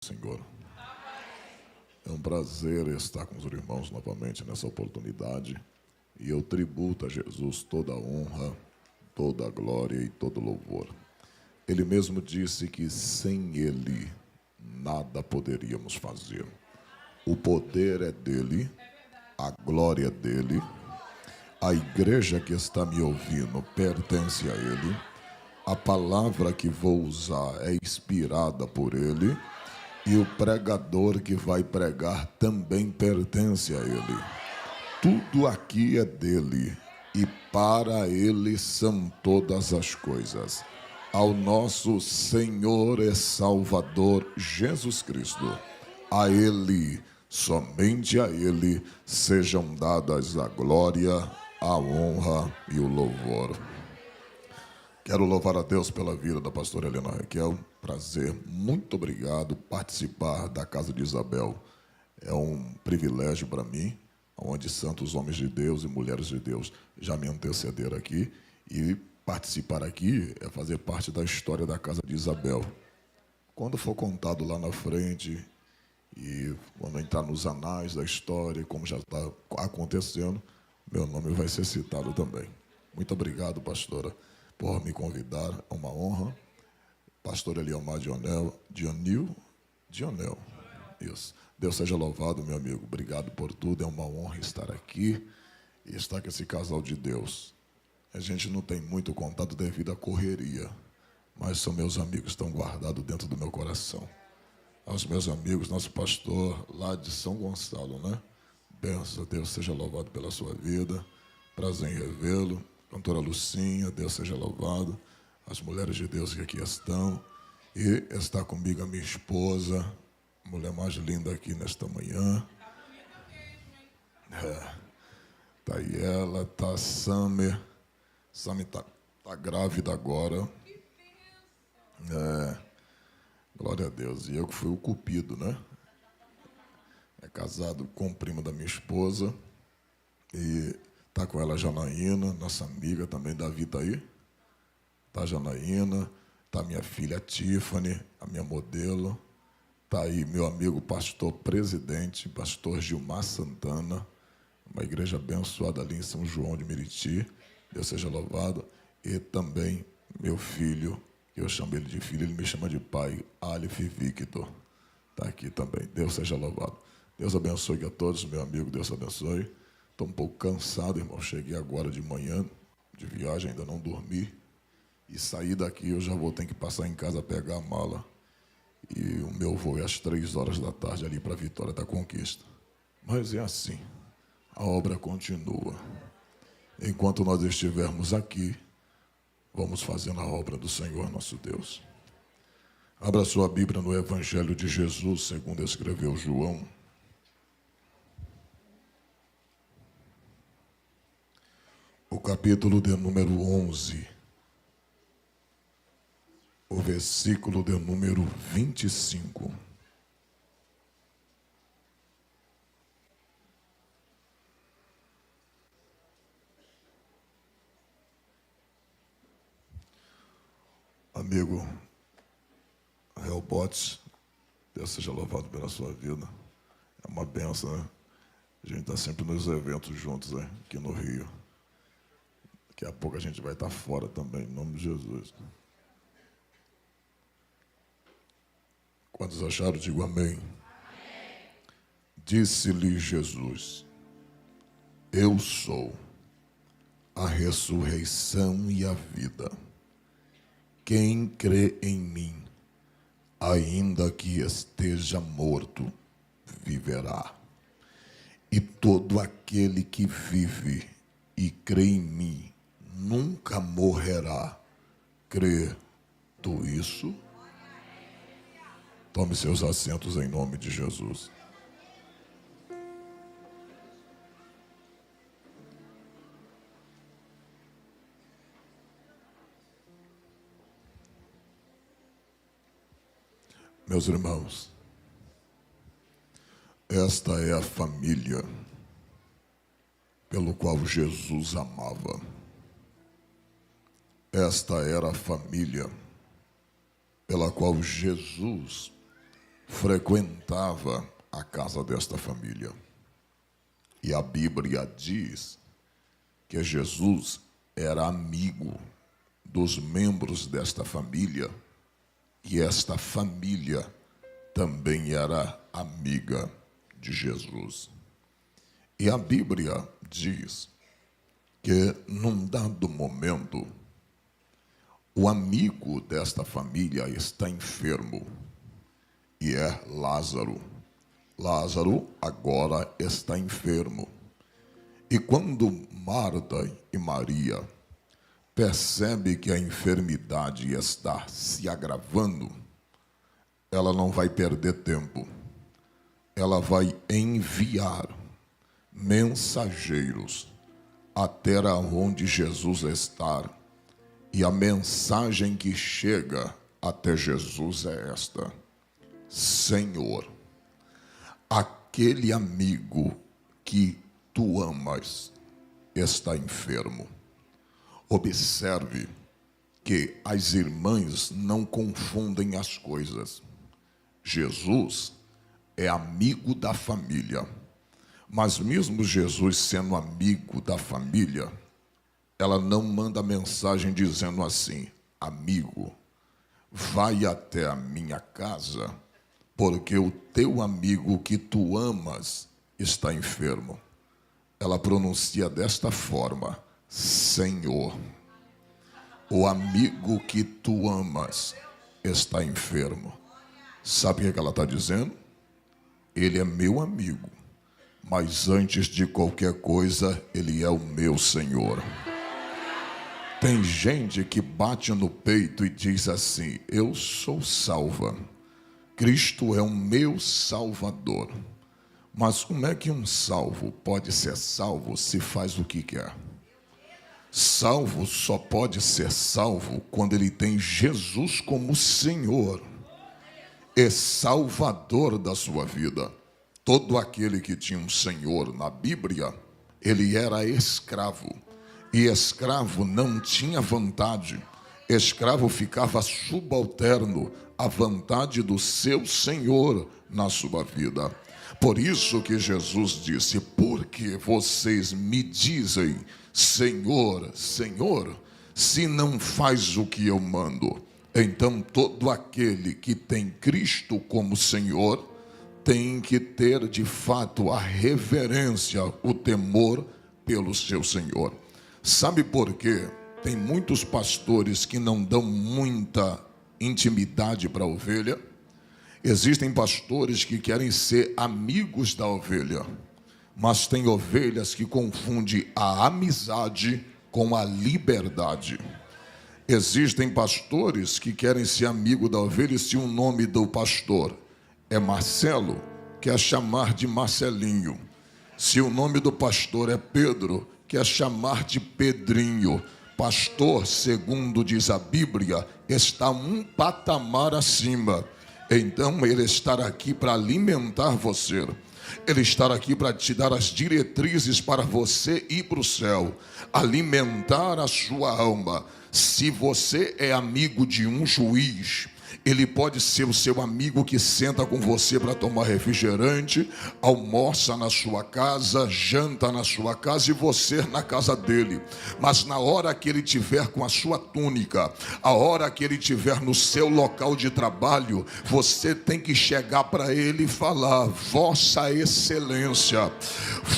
Senhor. É um prazer estar com os irmãos novamente nessa oportunidade. E eu tributo a Jesus toda a honra, toda a glória e todo o louvor. Ele mesmo disse que sem Ele nada poderíamos fazer. O poder é dele, a glória é dele. A igreja que está me ouvindo pertence a Ele. A palavra que vou usar é inspirada por Ele. E o pregador que vai pregar também pertence a Ele. Tudo aqui é dele e para Ele são todas as coisas. Ao nosso Senhor e Salvador Jesus Cristo, a Ele, somente a Ele, sejam dadas a glória, a honra e o louvor. Quero louvar a Deus pela vida da pastora Helena Raquel. Prazer, muito obrigado participar da Casa de Isabel. É um privilégio para mim, onde santos homens de Deus e mulheres de Deus já me antecederam aqui. E participar aqui é fazer parte da história da Casa de Isabel. Quando for contado lá na frente e quando entrar nos anais da história, como já está acontecendo, meu nome vai ser citado também. Muito obrigado, pastora, por me convidar, é uma honra. Pastor Eliomar Dionil, isso. Deus seja louvado, meu amigo. Obrigado por tudo, é uma honra estar aqui e estar com esse casal de Deus. A gente não tem muito contato devido à correria, mas são meus amigos, estão guardados dentro do meu coração. Aos meus amigos, nosso pastor lá de São Gonçalo, né? Benção, Deus seja louvado pela sua vida. Prazer em revê-lo. Cantora Lucinha, Deus seja louvado. As mulheres de Deus que aqui estão. E está comigo a minha esposa, a mulher mais linda aqui nesta manhã. Tá aí ela, tá a Summer. Summer tá grávida agora. Glória a Deus. E eu que fui o cupido, né? É casado com o primo da minha esposa. E tá com ela a Janaína, nossa amiga também. Davi tá aí? Tá a Janaína, tá minha filha Tiffany, a minha modelo, tá aí meu amigo pastor presidente, pastor Gilmar Santana, uma igreja abençoada ali em São João de Meriti, Deus seja louvado, e também meu filho, que eu chamo ele de filho, ele me chama de pai, Aleph Victor, tá aqui também, Deus seja louvado. Deus abençoe a todos, meu amigo, Deus abençoe. Estou um pouco cansado, irmão, cheguei agora de manhã, de viagem, ainda não dormi. E sair daqui, eu já vou ter que passar em casa, pegar a mala. E o meu voo é às 3 horas da tarde ali para a Vitória da Conquista. Mas é assim, a obra continua. Enquanto nós estivermos aqui, vamos fazendo a obra do Senhor nosso Deus. Abra sua Bíblia no Evangelho de Jesus, segundo escreveu João. O capítulo de número 11. O versículo de número 25. Amigo Helbotes, Deus seja louvado pela sua vida. É uma benção, né? A gente está sempre nos eventos juntos, né? Aqui no Rio. Daqui a pouco a gente vai estar fora também, em nome de Jesus. Quantos acharam, digo amém. Disse-lhe Jesus: Eu sou a ressurreição e a vida. Quem crê em mim, ainda que esteja morto, viverá. E todo aquele que vive e crê em mim, nunca morrerá. Crê tu isso? Tome seus assentos em nome de Jesus. Meus irmãos, esta é a família pelo qual Jesus amava. Esta era a família pela qual Jesus frequentava a casa desta família. E a Bíblia diz que Jesus era amigo dos membros desta família, e esta família também era amiga de Jesus. E a Bíblia diz que, num dado momento, o amigo desta família está enfermo, e é Lázaro. Lázaro agora está enfermo. E quando Marta e Maria percebem que a enfermidade está se agravando, ela não vai perder tempo. Ela vai enviar mensageiros até onde Jesus está. E a mensagem que chega até Jesus é esta: Senhor, aquele amigo que tu amas está enfermo. Observe que as irmãs não confundem as coisas. Jesus é amigo da família, mas mesmo Jesus sendo amigo da família, ela não manda mensagem dizendo assim: amigo, vai até a minha casa, porque o teu amigo que tu amas está enfermo. Ela pronuncia desta forma: Senhor, o amigo que tu amas está enfermo. Sabe o que ela está dizendo? Ele é meu amigo, mas antes de qualquer coisa, ele é o meu Senhor. Tem gente que bate no peito e diz assim: eu sou salva, Cristo é o meu Salvador. Mas como é que um salvo pode ser salvo se faz o que quer? Salvo só pode ser salvo quando ele tem Jesus como Senhor e Salvador da sua vida. Todo aquele que tinha um Senhor na Bíblia, ele era escravo. E escravo não tinha vontade. Escravo ficava subalterno à vontade do seu Senhor na sua vida. Por isso que Jesus disse: porque vocês me dizem Senhor, Senhor, se não faz o que eu mando? Então todo aquele que tem Cristo como Senhor tem que ter de fato a reverência, o temor pelo seu Senhor. Sabe por quê? Tem muitos pastores que não dão muita intimidade para a ovelha. Existem pastores que querem ser amigos da ovelha, mas tem ovelhas que confundem a amizade com a liberdade. Existem pastores que querem ser amigo da ovelha, e se o nome do pastor é Marcelo, quer chamar de Marcelinho. Se o nome do pastor é Pedro, quer chamar de Pedrinho. Pastor, segundo diz a Bíblia, está um patamar acima. Então ele está aqui para alimentar você. Ele está aqui para te dar as diretrizes para você ir para o céu, alimentar a sua alma. Se você é amigo de um juiz, ele pode ser o seu amigo que senta com você para tomar refrigerante, almoça na sua casa, janta na sua casa e você na casa dele. Mas na hora que ele tiver com a sua túnica, a hora que ele tiver no seu local de trabalho, você tem que chegar para ele e falar: Vossa Excelência,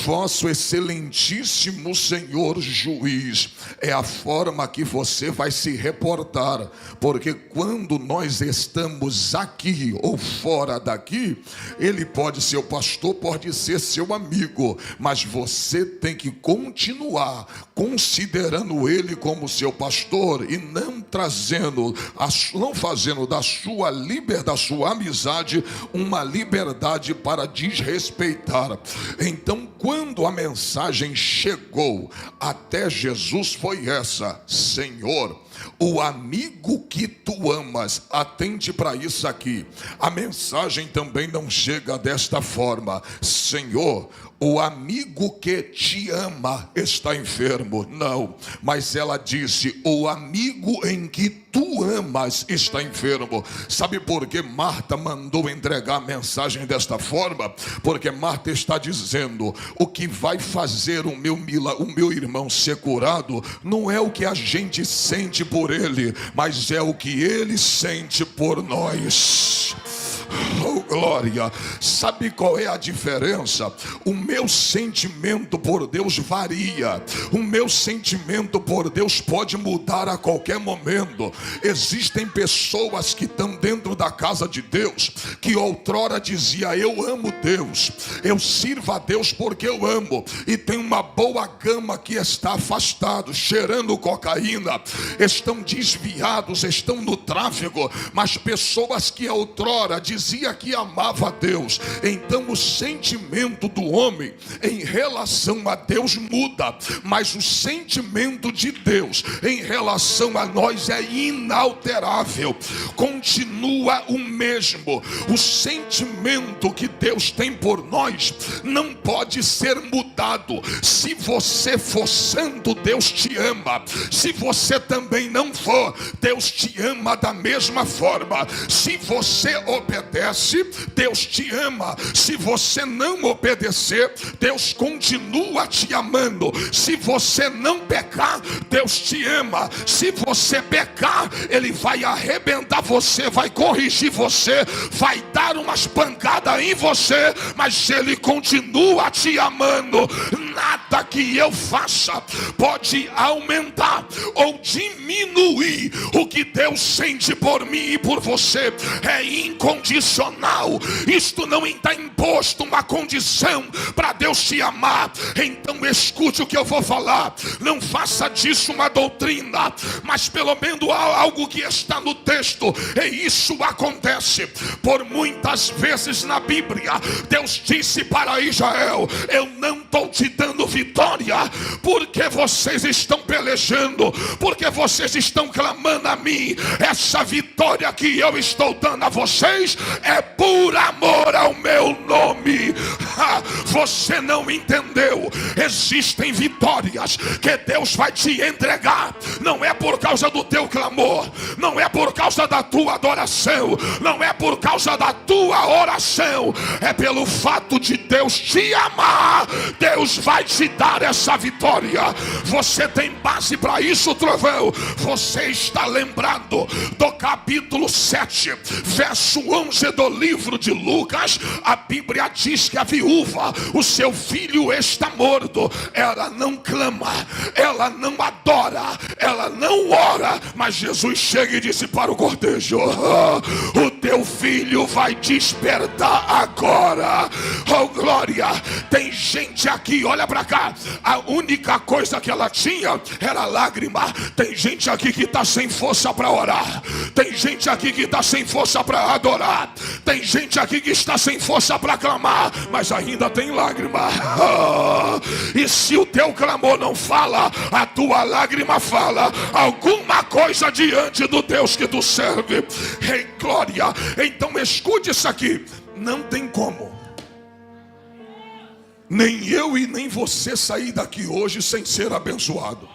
Vosso Excelentíssimo Senhor Juiz. É a forma que você vai se reportar, porque quando nós estamos aqui ou fora daqui, ele pode ser o pastor, pode ser seu amigo, mas você tem que continuar considerando ele como seu pastor e não fazendo da sua liberdade, da sua amizade, uma liberdade para desrespeitar. Então, quando a mensagem chegou até Jesus, foi essa: Senhor, o amigo que tu amas. Atente para isso aqui. A mensagem também não chega desta forma: Senhor, o amigo que te ama está enfermo. Não, mas ela disse, o amigo em que tu amas está enfermo. Sabe por que Marta mandou entregar a mensagem desta forma? Porque Marta está dizendo, o que vai fazer o meu irmão ser curado não é o que a gente sente por ele, mas é o que ele sente por nós. Oh, glória! Sabe qual é a diferença? O meu sentimento por Deus varia. O meu sentimento por Deus pode mudar a qualquer momento. Existem pessoas que estão dentro da casa de Deus, que outrora dizia, eu amo Deus, eu sirvo a Deus porque eu amo, e tem uma boa gama que está afastado, cheirando cocaína, estão desviados, estão no tráfego, mas pessoas que outrora dizia que amava a Deus. Então o sentimento do homem em relação a Deus muda, mas o sentimento de Deus em relação a nós é inalterável, continua o mesmo. O sentimento que Deus tem por nós não pode ser mudado. Se você for santo, Deus te ama. Se você também não for, Deus te ama da mesma forma. Se você obedece, Deus te ama. Se você não obedecer, Deus continua te amando. Se você não pecar, Deus te ama. Se você pecar, Ele vai arrebentar você, vai corrigir você, vai dar umas pancadas em você, mas Ele continua te amando. Nada que eu faça pode aumentar ou diminuir o que Deus sente por mim e por você. É incondicional. Isto não está imposto uma condição para Deus te amar. Então escute o que eu vou falar. Não faça disso uma doutrina, mas pelo menos algo que está no texto. E isso acontece por muitas vezes na Bíblia. Deus disse para Israel, eu não estou te dando vitória porque vocês estão pelejando, porque vocês estão clamando a mim. Essa vitória que eu estou dando a vocês é por amor ao meu nome. Você não entendeu. Existem vitórias que Deus vai te entregar. Não é por causa do teu clamor, não é por causa da tua adoração, não é por causa da tua oração, é pelo fato de Deus te amar. Deus vai te dar essa vitória. Você tem base para isso, trovão? Você está lembrado do capítulo 7, verso 11 do livro de Lucas? A Bíblia diz que a viúva, o seu filho está morto. Ela não clama, ela não adora, ela não ora, mas Jesus chega e disse para o cortejo, o teu filho vai despertar agora. Oh glória! Tem gente aqui, olha para cá, a única coisa que ela tinha era lágrima. Tem gente aqui que está sem força para orar, tem gente aqui que está sem força para adorar, tem gente aqui que está sem força para clamar, mas ainda tem lágrima. E se o teu clamor não fala, a tua lágrima fala alguma coisa diante do Deus que tu serve. Ei, glória! Então escute isso aqui. Não tem como nem eu e nem você sair daqui hoje sem ser abençoado.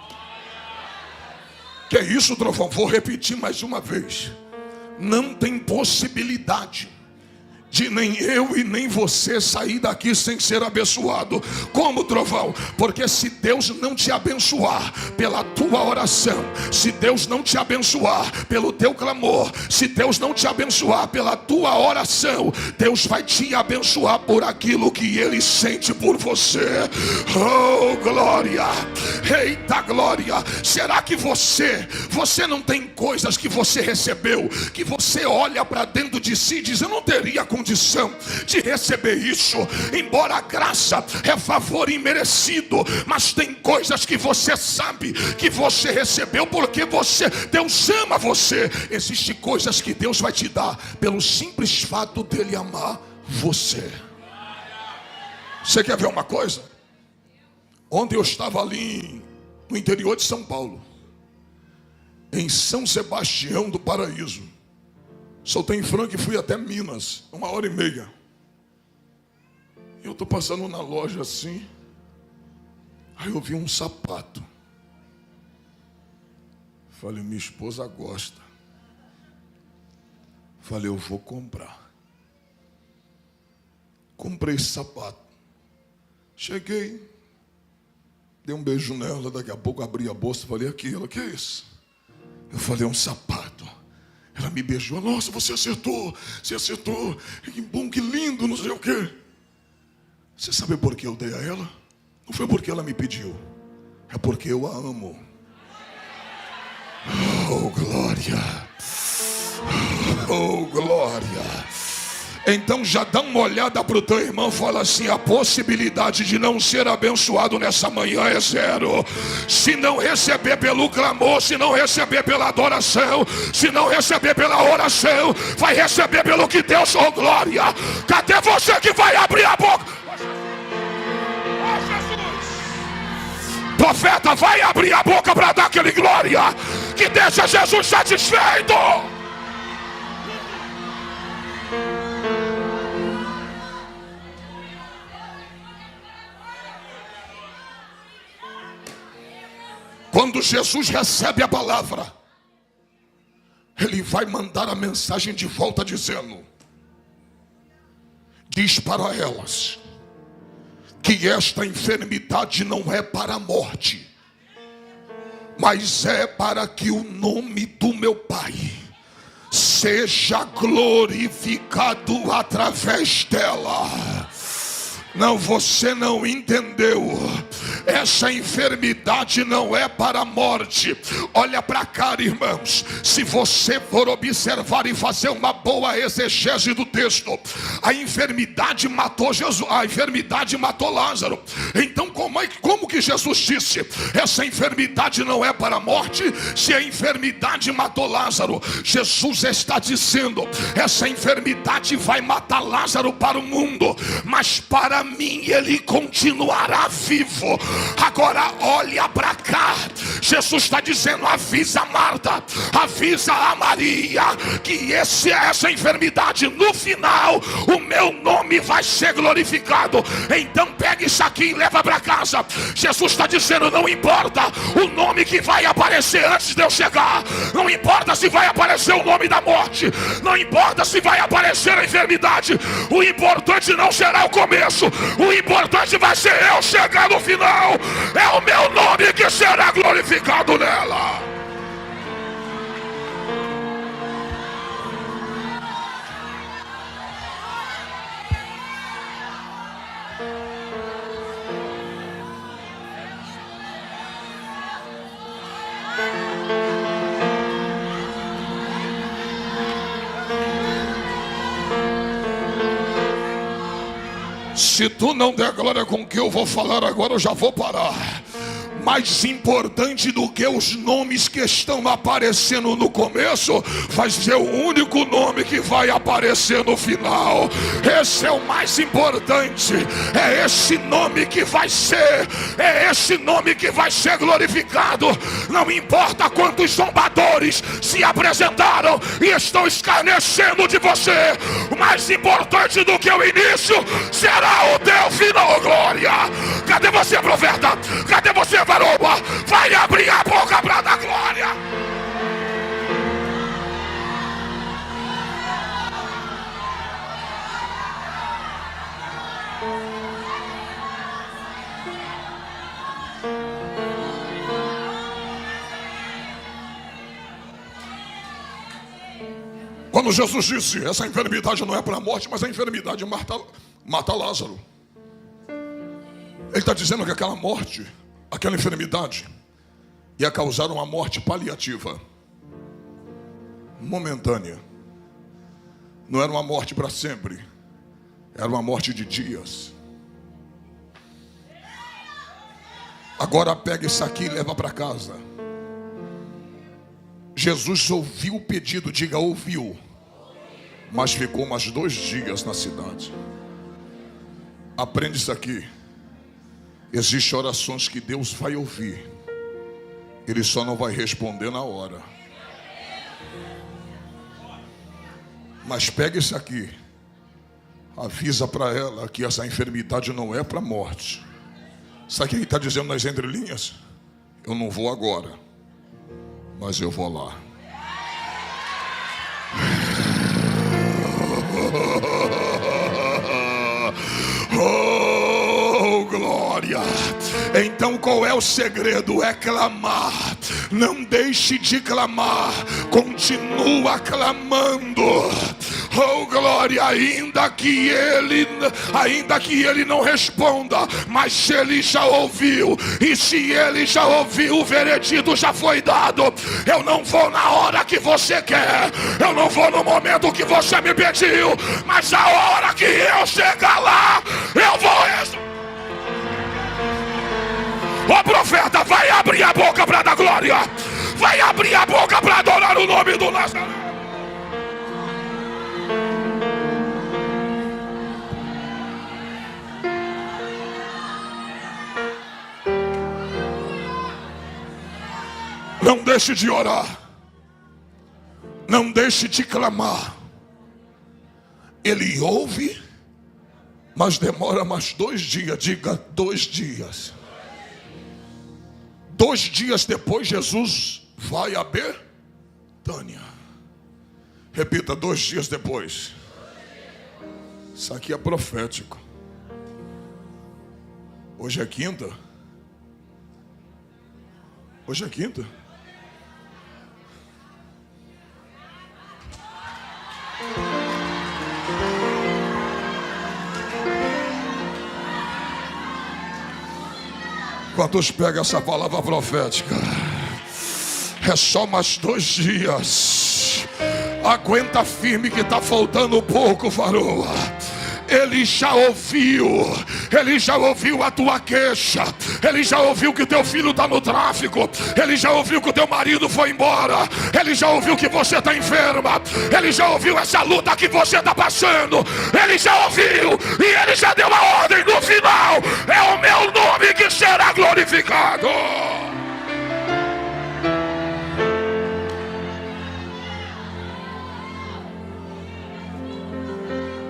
Que é isso, trovão? Vou repetir mais uma vez. Não tem possibilidade de nem eu e nem você sair daqui sem ser abençoado. Como, trovão? Porque se Deus não te abençoar pela tua oração, se Deus não te abençoar pelo teu clamor, se Deus não te abençoar pela tua oração, Deus vai te abençoar por aquilo que Ele sente por você. Oh glória! Eita glória! Será que você não tem coisas que você recebeu, que você olha para dentro de si e diz, eu não teria condição de receber isso, embora a graça é favor imerecido, mas tem coisas que você sabe que você recebeu porque Deus ama você. Existem coisas que Deus vai te dar pelo simples fato dele amar você. Você quer ver uma coisa? Ontem eu estava ali no interior de São Paulo, em São Sebastião do Paraíso. Soltei em Franca e fui até Minas, 1h30. Eu estou passando na loja assim, aí eu vi um sapato. Falei, minha esposa gosta. Falei, eu vou comprar. Comprei esse sapato. Cheguei, dei um beijo nela, daqui a pouco abri a bolsa, falei, aqui, ela, que é isso? Eu falei, um sapato. Ela me beijou, nossa, você acertou, que bom, que lindo, não sei o quê. Você sabe por que eu dei a ela? Não foi porque ela me pediu, é porque eu a amo. Oh, glória! Oh, glória! Então já dá uma olhada para o teu irmão, fala assim, a possibilidade de não ser abençoado nessa manhã é zero. Se não receber pelo clamor, se não receber pela adoração, se não receber pela oração, vai receber pelo que Deus, oh glória. Cadê você que vai abrir a boca? Oh, Jesus! Profeta, vai abrir a boca para dar aquele glória, que deixa Jesus satisfeito. Quando Jesus recebe a palavra, ele vai mandar a mensagem de volta dizendo, diz para elas que esta enfermidade não é para a morte, mas é para que o nome do meu Pai seja glorificado através dela. Não, você não entendeu. Essa enfermidade não é para a morte. Olha para cá, irmãos. Se você for observar e fazer uma boa exegese do texto, a enfermidade matou Jesus, a enfermidade matou Lázaro. Então como que Jesus disse, essa enfermidade não é para a morte, se a enfermidade matou Lázaro? Jesus está dizendo, essa enfermidade vai matar Lázaro para o mundo, mas para mim ele continuará vivo. Agora olha para cá, Jesus está dizendo, avisa a Marta, avisa a Maria, que essa enfermidade no final, o meu nome vai ser glorificado. Então pega isso aqui e leva para casa. Jesus está dizendo, não importa o nome que vai aparecer antes de eu chegar, não importa se vai aparecer o nome da morte, não importa se vai aparecer a enfermidade, o importante não será o começo, o importante vai ser eu chegar no final. É o meu nome que será glorificado nela. Se tu não der glória com o que eu vou falar agora, eu já vou parar. Mais importante do que os nomes que estão aparecendo no começo, vai ser o único nome que vai aparecer no final. Esse é o mais importante. É esse nome que vai ser, é esse nome que vai ser glorificado. Não importa quantos zombadores se apresentaram e estão escarnecendo de você, o mais importante do que o início será o teu final, glória. Cadê você, profeta? Cadê você, varão? Vai abrir a boca para dar glória. Quando Jesus disse, essa enfermidade não é para a morte, mas a enfermidade mata Lázaro, ele está dizendo que aquela morte, aquela enfermidade ia causar uma morte paliativa, momentânea. Não era uma morte para sempre, era uma morte de dias. Agora pega isso aqui e leva para casa. Jesus ouviu o pedido, diga ouviu, mas ficou mais 2 dias na cidade. Aprende isso aqui. Existem orações que Deus vai ouvir, Ele só não vai responder na hora. Mas pega isso aqui, Avisa para ela que essa enfermidade não é para a morte. Sabe o que ele está dizendo nas entrelinhas? Eu não vou agora, mas eu vou lá. Oh, glória! Então qual é o segredo? É clamar. Não deixe de clamar. Continua clamando. Oh, glória! Ainda que ele não responda, mas se ele já ouviu, e se ele já ouviu, o veredito já foi dado. Eu não vou na hora que você quer, eu não vou no momento que você me pediu, mas a hora que eu chegar lá, eu vou. Ô profeta, vai abrir a boca para dar glória, vai abrir a boca para adorar o nome do Nazareno. Não deixe de orar, não deixe de clamar. Ele ouve, mas demora mais 2 dias. Diga 2 dias. 2 dias depois Jesus vai a Betânia. Repita, 2 dias depois. Isso aqui é profético. Hoje é quinta. Hoje é quinta. Quantos pegam essa palavra profética? É só mais 2 dias. Aguenta firme que está faltando pouco, varoa. Ele já ouviu a tua queixa. Ele já ouviu que teu filho está no tráfico. Ele já ouviu que o teu marido foi embora. Ele já ouviu que você está enferma. Ele já ouviu essa luta que você está passando. Ele já ouviu e ele já deu a ordem. No final é o meu nome que será glorificado.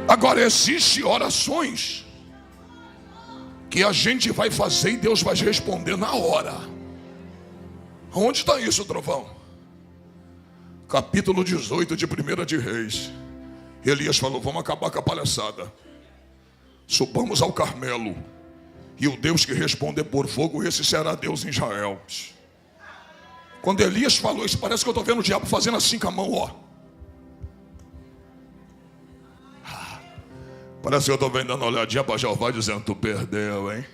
Agora existem orações que a gente vai fazer e Deus vai responder na hora. Onde está isso, trovão? Capítulo 18 de 1 de Reis. Elias falou, vamos acabar com a palhaçada. Subamos ao Carmelo, e o Deus que responder por fogo, esse será Deus em Israel. Quando Elias falou isso, parece que eu estou vendo o diabo fazendo assim com a mão, ó. Parece que eu estou vendo dando uma olhadinha para Jeová dizendo, tu perdeu, hein?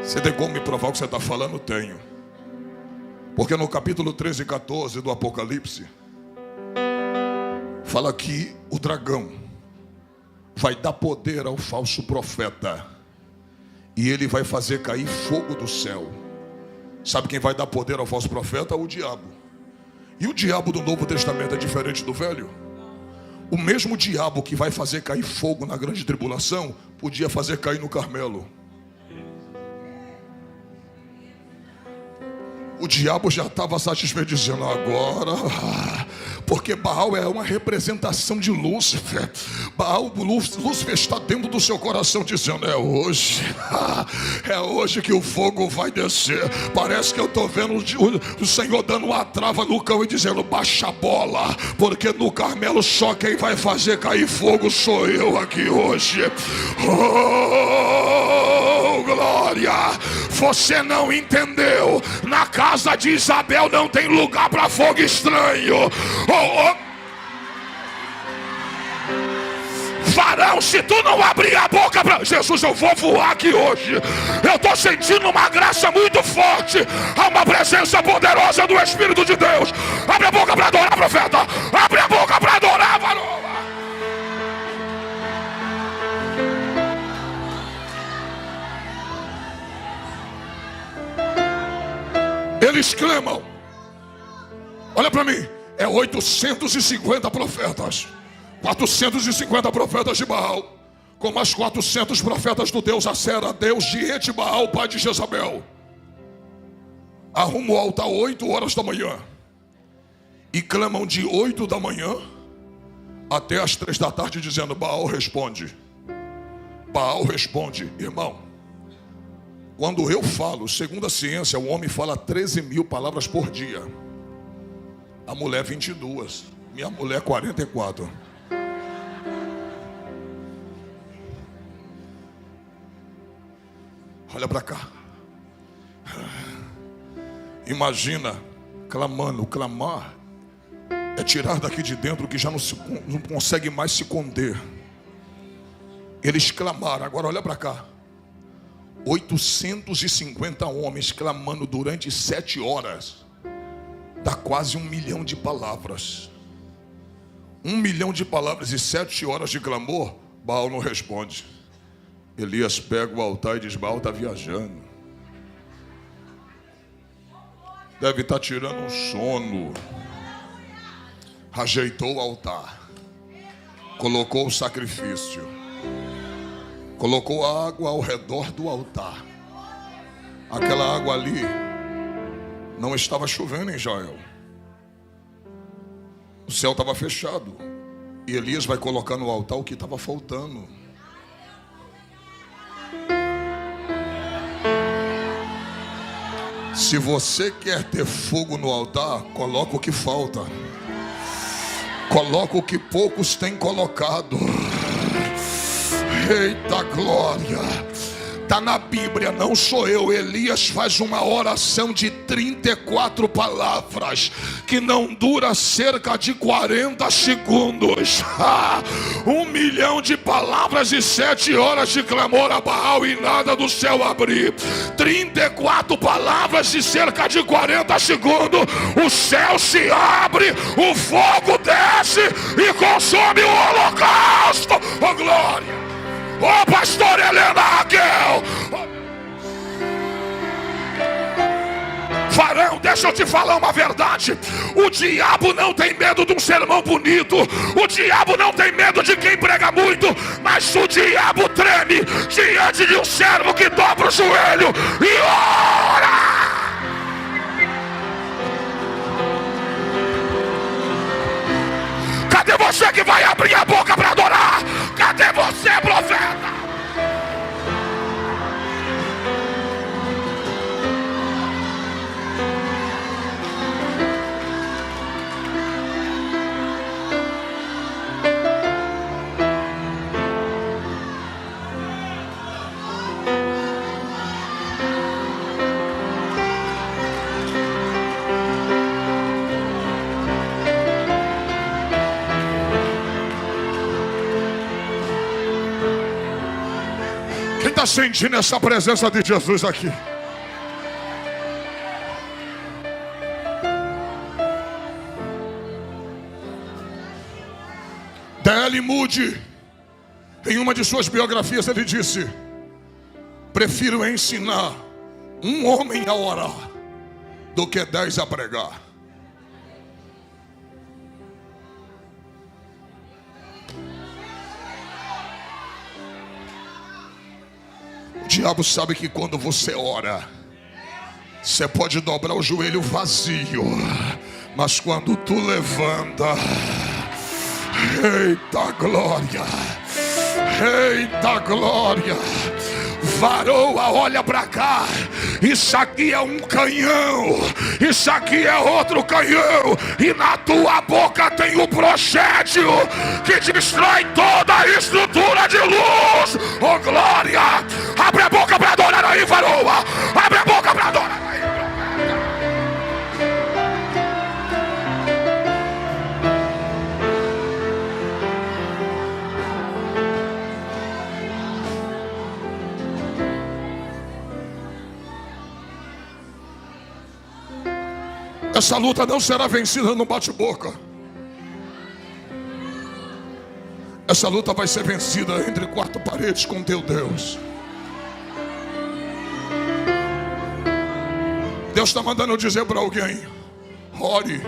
Você tem como me provar o que você está falando? Tenho. Porque no capítulo 13 e 14 do Apocalipse, fala que o dragão vai dar poder ao falso profeta. E ele vai fazer cair fogo do céu. Sabe quem vai dar poder ao falso profeta? O diabo. E o diabo do Novo Testamento é diferente do Velho? O mesmo diabo que vai fazer cair fogo na grande tribulação, podia fazer cair no Carmelo. O diabo já estava satisfeito dizendo agora, porque Baal é uma representação de Lúcifer. Lúcifer está dentro do seu coração dizendo, é hoje que o fogo vai descer. Parece que eu estou vendo o Senhor dando uma trava no cão e dizendo, baixa a bola, porque no Carmelo só quem vai fazer cair fogo sou eu aqui hoje. Oh, glória! Você não entendeu. Na casa de Isabel não tem lugar para fogo estranho. Varão, se tu não abrir a boca para Jesus, eu vou voar aqui hoje. Eu estou sentindo uma graça muito forte. Há uma presença poderosa do Espírito de Deus. Abre a boca para adorar, profeta. Abre a boca para adorar, varão. Eles clamam. Olha para mim. É 850 profetas. 450 profetas de Baal, com mais 400 profetas do Deus Acera, Deus de Etibaal, pai de Jezabel. Arrumam o altar 8 horas da manhã e clamam de 8 da manhã até as 3 da tarde dizendo: Baal responde, Baal responde. Irmão, quando eu falo, segundo a ciência, o homem fala 13.000 palavras por dia, a mulher 22, minha mulher 44. Olha para cá. Imagina clamando. Clamar é tirar daqui de dentro que já não consegue mais se conter. Eles clamaram. Agora olha para cá. 850 homens clamando durante 7 horas. Dá quase 1 milhão de palavras. 1 milhão de palavras e 7 horas de clamor. Baal não responde. Elias pega o altar e diz: Baal está viajando. Deve estar tirando um sono. Ajeitou o altar. Colocou o sacrifício. Colocou a água ao redor do altar. Aquela água ali não estava chovendo em Israel. O céu estava fechado. E Elias vai colocar no altar o que estava faltando. Se você quer ter fogo no altar, coloca o que falta. Coloca o que poucos têm colocado. Eita glória! Está na Bíblia, não sou eu. Elias faz uma oração de 34 palavras, que não dura cerca de 40 segundos. 1 milhão de palavras e 7 horas de clamor a Baal e nada do céu abrir. 34 palavras e cerca de 40 segundos. O céu se abre, o fogo desce e consome o holocausto. Oh glória! Oh pastor Helena Raquel! Varão, deixa eu te falar uma verdade. O diabo não tem medo de um sermão bonito. O diabo não tem medo de quem prega muito. Mas o diabo treme diante de um servo que dobra o joelho e ora. Cadê você que vai abrir a boca para adorar? Cadê você, profeta? Quem está sentindo essa presença de Jesus aqui? D.L. Moody, em uma de suas biografias, ele disse: prefiro ensinar um homem a orar do que 10 a pregar. O diabo sabe que quando você ora, você pode dobrar o joelho vazio, mas quando tu levanta, eita glória, eita glória. Varoa, olha pra cá. Isso aqui é um canhão. Isso aqui é outro canhão. E na tua boca tem um projétil que destrói toda a estrutura de luz. Oh glória. Abre a boca pra adorar aí, varoa. Abre a boca pra adorar aí. Essa luta não será vencida no bate-boca. Essa luta vai ser vencida entre 4 paredes com teu Deus. Deus está mandando eu dizer para alguém: ore.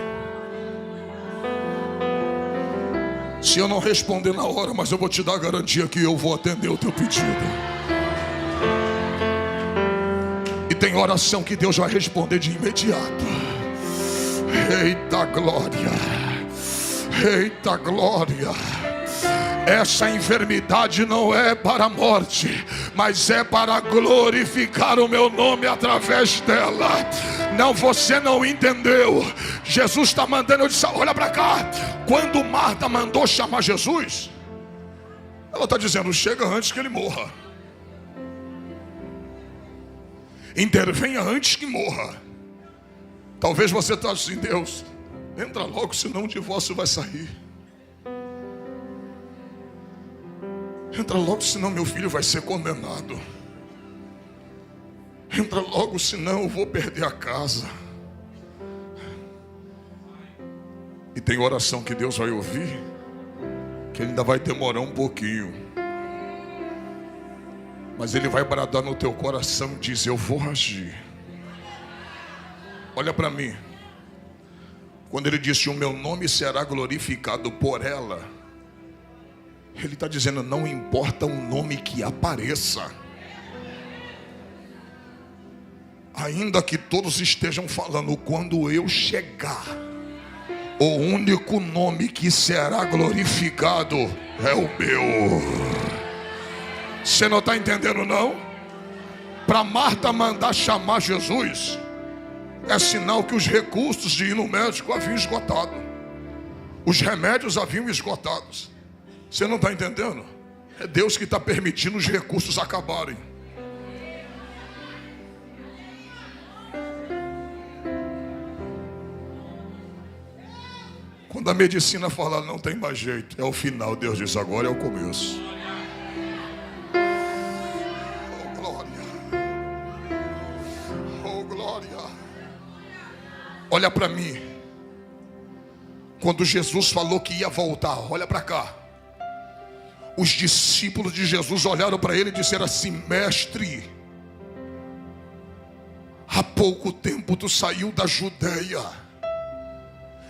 Se eu não responder na hora, mas eu vou te dar a garantia que eu vou atender o teu pedido. E tem oração que Deus vai responder de imediato. Eita glória, Eita glória! Essa enfermidade não é para a morte, mas é para glorificar o meu nome através dela. Não, você não entendeu. Jesus está mandando, eu disse, olha para cá. Quando Marta mandou chamar Jesus, ela está dizendo, chega antes que ele morra. Intervenha antes que morra. Talvez você está assim, Deus, entra logo, senão o divórcio vai sair. Entra logo, senão meu filho vai ser condenado. Entra logo, senão eu vou perder a casa. E tem oração que Deus vai ouvir, que ainda vai demorar um pouquinho. Mas Ele vai bradar no teu coração e diz, eu vou agir. Olha para mim. Quando Ele disse, o meu nome será glorificado por ela, Ele está dizendo, não importa o nome que apareça. Ainda que todos estejam falando, quando eu chegar, o único nome que será glorificado é o meu. Você não está entendendo não? Para Marta mandar chamar Jesus, é sinal que os recursos de ir no médico haviam esgotado. Os remédios haviam esgotados. Você não está entendendo? É Deus que está permitindo os recursos acabarem. Quando a medicina fala não tem mais jeito, é o final. Deus diz, agora é o começo. Oh glória. Oh glória. Olha para mim. Quando Jesus falou que ia voltar, olha para cá. Os discípulos de Jesus olharam para ele e disseram assim, mestre, há pouco tempo tu saiu da Judeia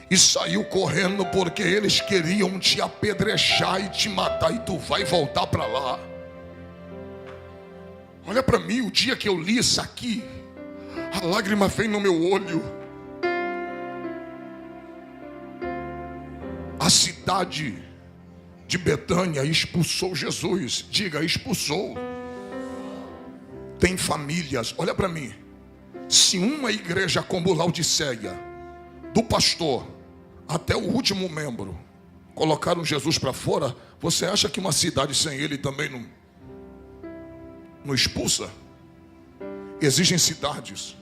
e saiu correndo porque eles queriam te apedrejar e te matar, e tu vai voltar para lá. Olha para mim, o dia que eu li isso aqui, a lágrima veio no meu olho. A cidade de Betânia expulsou Jesus. Diga, expulsou. Tem famílias, olha para mim. Se uma igreja como Laodiceia, do pastor até o último membro, colocaram Jesus para fora, você acha que uma cidade sem ele também não expulsa? Existem cidades,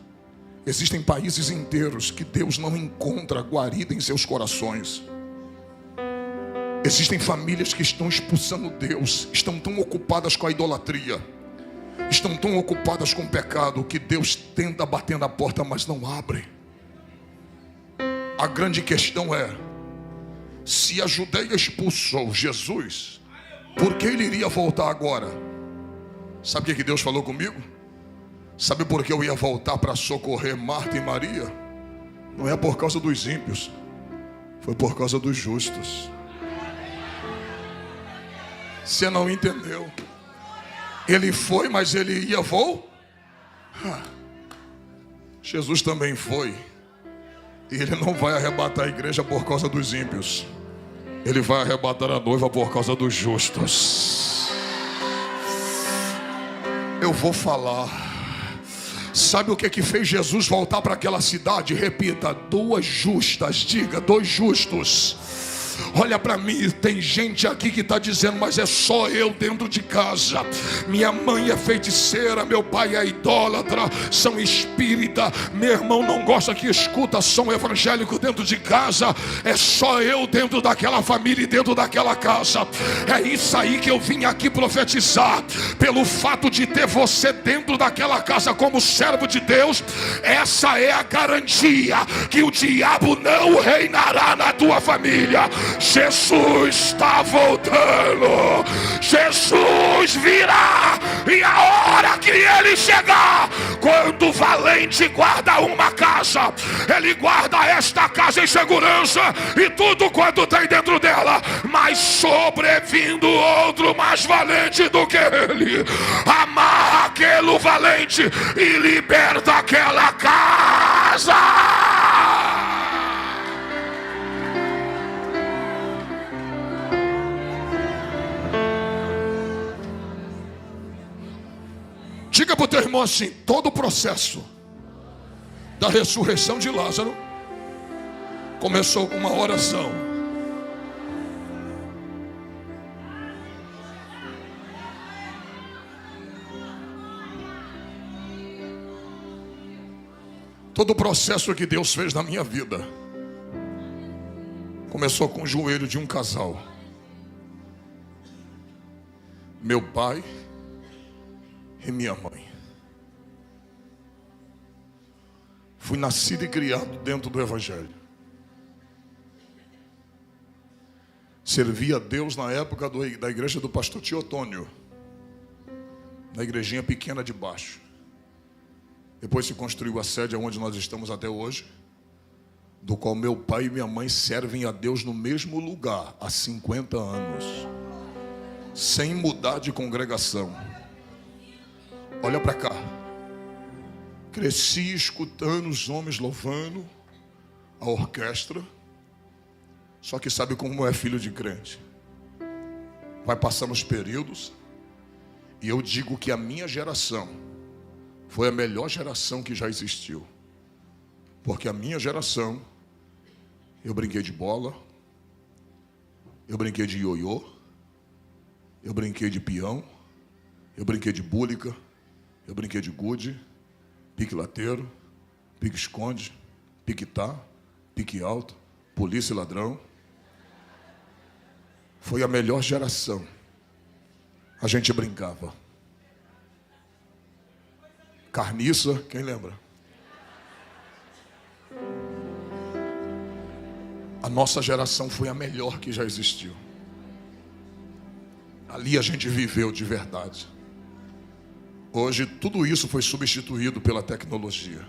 existem países inteiros que Deus não encontra guarida em seus corações. Existem famílias que estão expulsando Deus, estão tão ocupadas com a idolatria, estão tão ocupadas com o pecado, que Deus tenta bater na porta, mas não abre. A grande questão é, se a Judeia expulsou Jesus, por que ele iria voltar agora? Sabe o que Deus falou comigo? Sabe por que eu ia voltar para socorrer Marta e Maria? Não é por causa dos ímpios, foi por causa dos justos. Você não entendeu? Ele foi, mas ele ia voltar. Jesus também foi. E ele não vai arrebatar a igreja por causa dos ímpios. Ele vai arrebatar a noiva por causa dos justos. Eu vou falar. Sabe o que fez Jesus voltar para aquela cidade? Repita, duas justas. Diga, dois justos. Olha para mim, tem gente aqui que está dizendo, mas é só eu dentro de casa. Minha mãe é feiticeira, meu pai é idólatra, são espírita, meu irmão não gosta que escuta som evangélico dentro de casa. É só eu dentro daquela família e dentro daquela casa. É isso aí que eu vim aqui profetizar. Pelo fato de ter você dentro daquela casa como servo de Deus, essa é a garantia que o diabo não reinará na tua família. Jesus está voltando. Jesus virá. E a hora que ele chegar, quando o valente guarda uma casa, ele guarda esta casa em segurança e tudo quanto tem dentro dela. Mas sobrevindo outro mais valente do que ele, amarra aquele valente e liberta aquela casa. Diga para o teu irmão assim: todo o processo da ressurreição de Lázaro começou com uma oração. Todo o processo que Deus fez na minha vida começou com o joelho de um casal. Meu pai e minha mãe. Fui nascido e criado dentro do Evangelho. Servi a Deus na época da igreja do pastor Teotônio, na igrejinha pequena de baixo. Depois se construiu a sede onde nós estamos até hoje, do qual meu pai e minha mãe servem a Deus no mesmo lugar há 50 anos, sem mudar de congregação. Olha para cá. Cresci escutando os homens louvando, a orquestra. Só que sabe como é filho de crente? Vai passando os períodos, e eu digo que a minha geração foi a melhor geração que já existiu. Porque a minha geração, eu brinquei de bola, eu brinquei de ioiô, eu brinquei de peão, eu brinquei de búlica, eu brinquei de gude, pique lateiro, pique esconde, pique tá, pique alto, polícia e ladrão. Foi a melhor geração. A gente brincava. Carniça, quem lembra? A nossa geração foi a melhor que já existiu. Ali a gente viveu de verdade. Hoje tudo isso foi substituído pela tecnologia.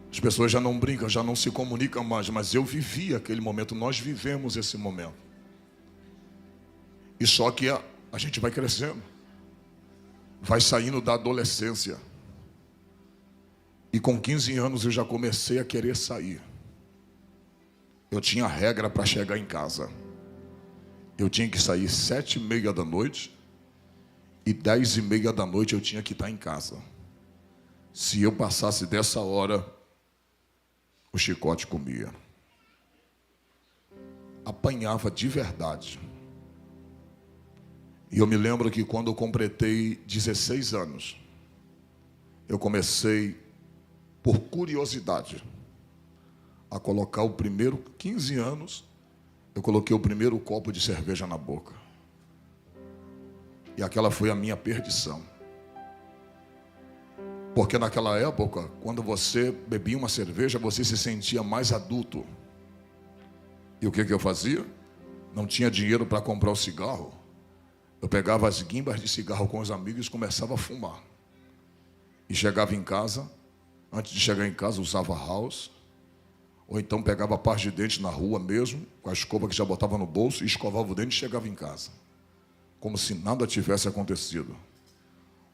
As pessoas já não brincam, já não se comunicam mais, mas eu vivi aquele momento, nós vivemos esse momento. E só que a gente vai crescendo, vai saindo da adolescência. E com 15 anos eu já comecei a querer sair. Eu tinha regra para chegar em casa. Eu tinha que sair 7h30 da noite e 10h30 da noite eu tinha que estar em casa. Se eu passasse dessa hora, o chicote comia. Apanhava de verdade. E eu me lembro que quando eu completei 16 anos, eu comecei, por curiosidade, a colocar o primeiro, 15 anos, eu coloquei o primeiro copo de cerveja na boca. E aquela foi a minha perdição. Porque naquela época, quando você bebia uma cerveja, você se sentia mais adulto. E o que eu fazia? Não tinha dinheiro para comprar o cigarro. Eu pegava as guimbas de cigarro com os amigos e começava a fumar. E chegava em casa, antes de chegar em casa, usava house. Ou então pegava a pasta de dente na rua mesmo, com a escova que já botava no bolso, e escovava o dente e chegava em casa. Como se nada tivesse acontecido.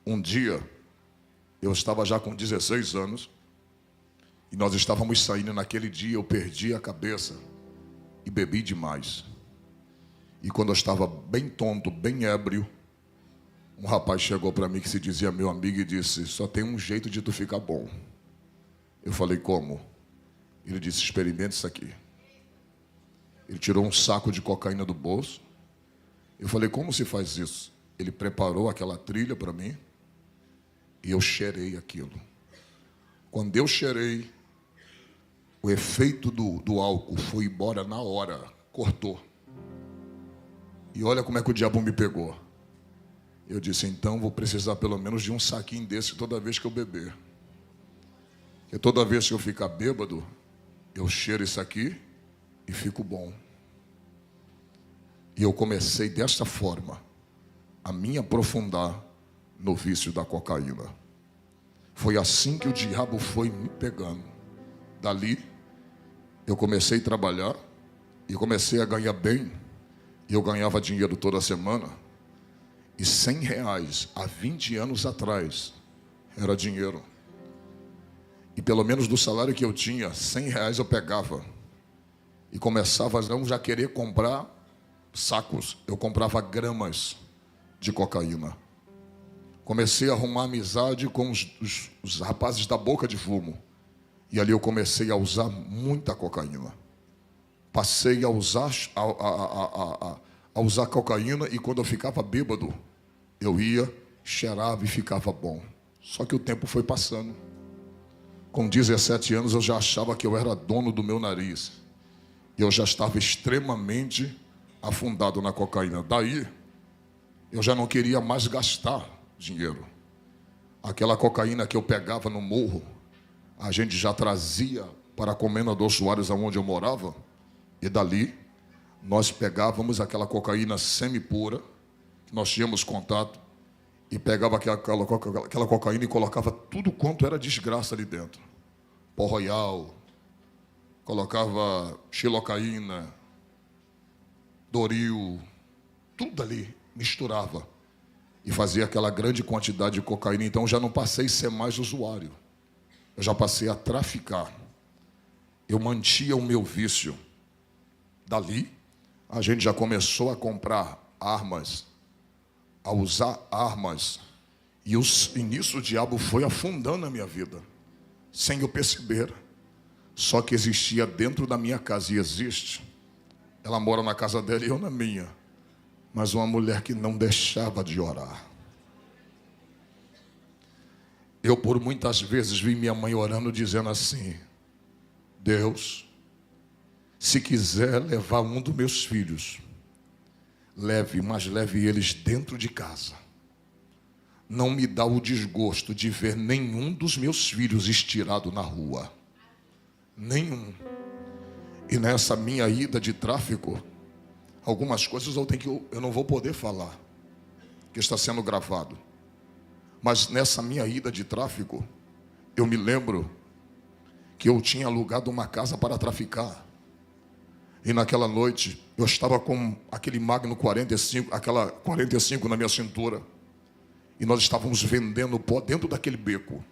Um dia, eu estava já com 16 anos, e nós estávamos saindo naquele dia, eu perdi a cabeça e bebi demais. E quando eu estava bem tonto, bem ébrio, um rapaz chegou para mim que se dizia meu amigo e disse: só tem um jeito de tu ficar bom. Eu falei: como? Ele disse: experimente isso aqui. Ele tirou um saco de cocaína do bolso. Eu falei: como se faz isso? Ele preparou aquela trilha para mim e eu cheirei aquilo. Quando eu cheirei, o efeito do álcool foi embora na hora, cortou. E olha como é que o diabo me pegou. Eu disse: então vou precisar pelo menos de um saquinho desse toda vez que eu beber. Porque toda vez que eu ficar bêbado, eu cheiro isso aqui e fico bom. E eu comecei desta forma a me aprofundar no vício da cocaína. Foi assim que o diabo foi me pegando. Dali, eu comecei a trabalhar e comecei a ganhar bem. E eu ganhava dinheiro toda semana. E R$100 há 20 anos atrás era dinheiro. E pelo menos do salário que eu tinha, R$100 eu pegava. E começava a não já querer comprar sacos. Eu comprava gramas de cocaína. Comecei a arrumar amizade com os rapazes da Boca de Fumo. E ali eu comecei a usar muita cocaína. Passei a usar, a usar cocaína, e quando eu ficava bêbado, eu ia, cheirava e ficava bom. Só que o tempo foi passando. Com 17 anos eu já achava que eu era dono do meu nariz. E eu já estava extremamente afundado na cocaína. Daí, eu já não queria mais gastar dinheiro. Aquela cocaína que eu pegava no morro, a gente já trazia para a Comenda dos Soares, onde eu morava. E dali, nós pegávamos aquela cocaína semi-pura, que nós tínhamos contato, e pegava aquela cocaína e colocava tudo quanto era desgraça ali dentro. Pó Royal, colocava xilocaína, Doril, tudo ali, misturava. E fazia aquela grande quantidade de cocaína. Então já não passei a ser mais usuário. Eu já passei a traficar. Eu mantinha o meu vício. Dali, a gente já começou a comprar armas, a usar armas. E nisso o diabo foi afundando a minha vida, sem eu perceber. Só que existia dentro da minha casa, e existe. Ela mora na casa dela e eu na minha. Mas uma mulher que não deixava de orar. Eu, por muitas vezes, vi minha mãe orando, dizendo assim: Deus, se quiser levar um dos meus filhos, leve, mas leve eles dentro de casa. Não me dá o desgosto de ver nenhum dos meus filhos estirado na rua. Nenhum. E nessa minha ida de tráfico, algumas coisas eu não vou poder falar, que está sendo gravado. Mas nessa minha ida de tráfico, eu me lembro que eu tinha alugado uma casa para traficar. E naquela noite, eu estava com aquele Magno 45, aquela 45 na minha cintura. E nós estávamos vendendo pó dentro daquele beco.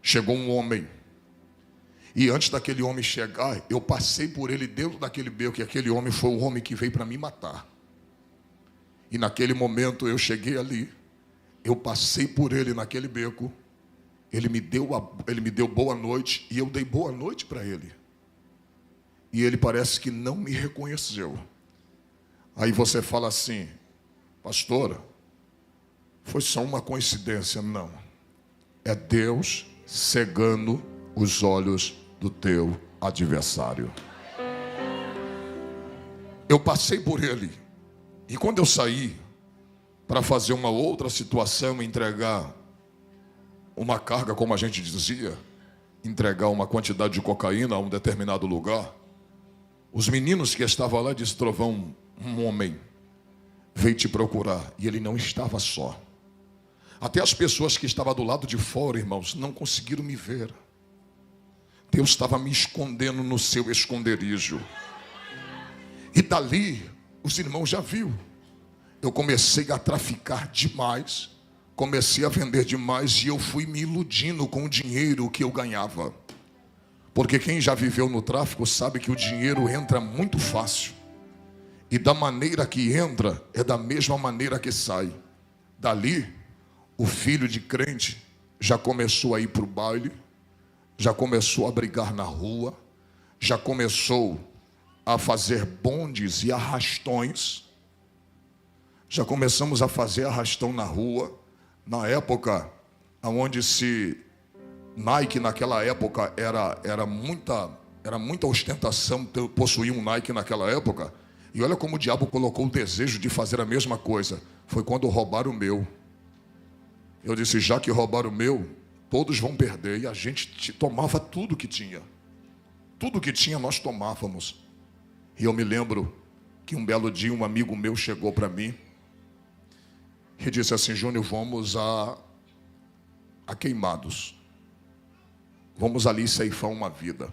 Chegou um homem. E antes daquele homem chegar, eu passei por ele dentro daquele beco. E aquele homem foi o homem que veio para me matar. E naquele momento eu cheguei ali. Eu passei por ele naquele beco. Ele me deu boa noite. E eu dei boa noite para ele. E ele parece que não me reconheceu. Aí você fala assim: pastora, foi só uma coincidência. Não. É Deus cegando os olhos do teu adversário. Eu passei por ele. E quando eu saí para fazer uma outra situação, entregar uma carga, como a gente dizia, entregar uma quantidade de cocaína a um determinado lugar, os meninos que estavam lá disseram: Trovão, um homem veio te procurar. E ele não estava só. Até as pessoas que estavam do lado de fora, irmãos, não conseguiram me ver. Deus estava me escondendo no seu esconderijo. E dali, os irmãos já viram. Eu comecei a traficar demais, comecei a vender demais, e eu fui me iludindo com o dinheiro que eu ganhava. Porque quem já viveu no tráfico sabe que o dinheiro entra muito fácil. E da maneira que entra, é da mesma maneira que sai. Dali, o filho de crente já começou a ir para o baile, já começou a brigar na rua, já começou a fazer bondes e arrastões. Já começamos a fazer arrastão na rua. Na época, onde Nike naquela época era muita ostentação possuir um Nike naquela época. E olha como o diabo colocou o desejo de fazer a mesma coisa. Foi quando roubaram o meu. Eu disse: já que roubaram o meu, todos vão perder. E a gente tomava tudo que tinha. Tudo que tinha nós tomávamos. E eu me lembro que um belo dia um amigo meu chegou para mim e disse assim: Júnior, vamos a Queimados. Vamos ali ceifar uma vida.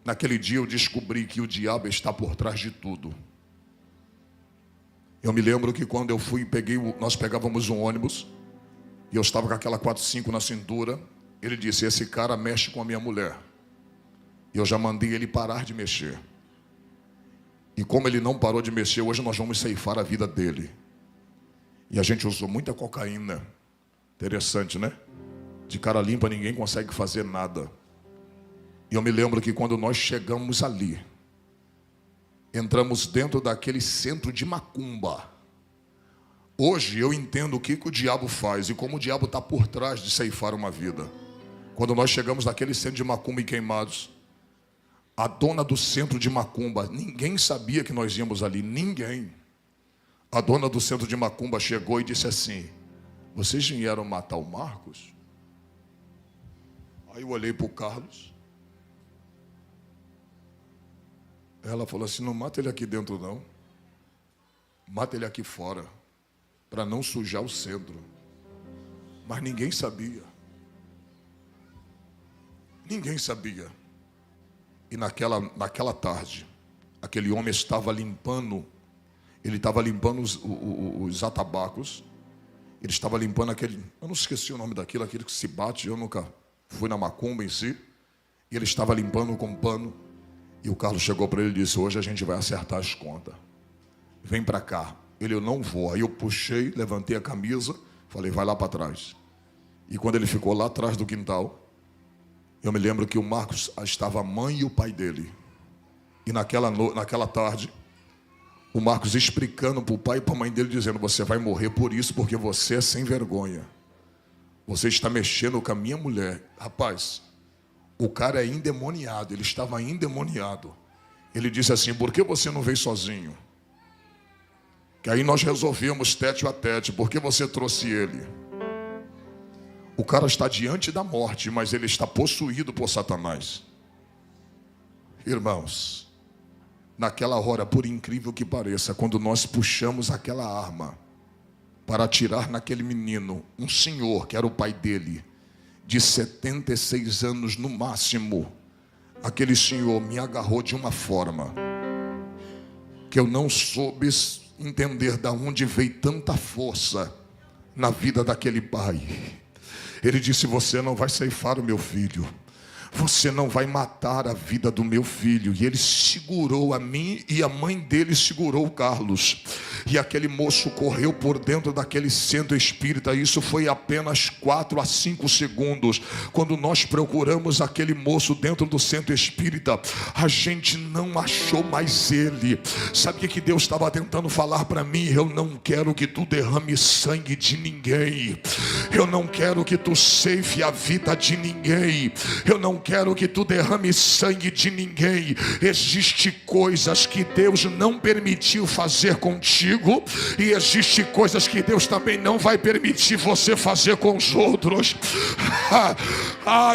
Naquele dia eu descobri que o diabo está por trás de tudo. Eu me lembro que quando eu fui, nós pegávamos um ônibus, e eu estava com aquela 45 na cintura. Ele disse: esse cara mexe com a minha mulher. E eu já mandei ele parar de mexer. E como ele não parou de mexer, hoje nós vamos ceifar a vida dele. E a gente usou muita cocaína. Interessante, né? De cara limpa ninguém consegue fazer nada. E eu me lembro que quando nós chegamos ali, entramos dentro daquele centro de macumba. Hoje eu entendo o que o diabo faz e como o diabo está por trás de ceifar uma vida. Quando nós chegamos naquele centro de macumba em Queimados, a dona do centro de macumba, ninguém sabia que nós íamos ali, ninguém. A dona do centro de macumba chegou e disse assim: vocês vieram matar o Marcos? Aí eu olhei para o Carlos. Ela falou assim: não mata ele aqui dentro não, mata ele aqui fora, para não sujar o centro. Mas ninguém sabia. Ninguém sabia. E naquela tarde, aquele homem estava limpando, ele estava limpando os atabacos, ele estava limpando aquele, eu não esqueci o nome daquilo, aquele que se bate, eu nunca fui na macumba em si, e ele estava limpando com pano, e o Carlos chegou para ele e disse: hoje a gente vai acertar as contas, vem para cá. Ele: eu não vou. Aí eu puxei, levantei a camisa, falei: vai lá para trás. E quando ele ficou lá atrás do quintal, eu me lembro que o Marcos, estava a mãe e o pai dele. E naquela tarde, o Marcos explicando para o pai e para a mãe dele, dizendo: você vai morrer por isso, porque você é sem vergonha. Você está mexendo com a minha mulher. Rapaz, o cara é endemoniado, ele estava endemoniado. Ele disse assim: por que você não veio sozinho? Que aí nós resolvemos tete a tete, por que você trouxe ele? O cara está diante da morte, mas ele está possuído por Satanás. Irmãos, naquela hora, por incrível que pareça, quando nós puxamos aquela arma para atirar naquele menino, um senhor, que era o pai dele, de 76 anos no máximo, aquele senhor me agarrou de uma forma que eu não soube entender de onde veio tanta força na vida daquele pai. Ele disse: você não vai ceifar o meu filho, você não vai matar a vida do meu filho. E ele segurou a mim e a mãe dele segurou o Carlos. E aquele moço correu por dentro daquele centro espírita. Isso foi apenas 4 a 5 segundos. Quando nós procuramos aquele moço dentro do centro espírita, a gente não achou mais ele. Sabe o que Deus estava tentando falar para mim? Eu não quero que tu derrame sangue de ninguém. Eu não quero que tu ceife a vida de ninguém. Eu não quero que tu derrame sangue de ninguém. Existem coisas que Deus não permitiu fazer contigo, e existem coisas que Deus também não vai permitir você fazer com os outros.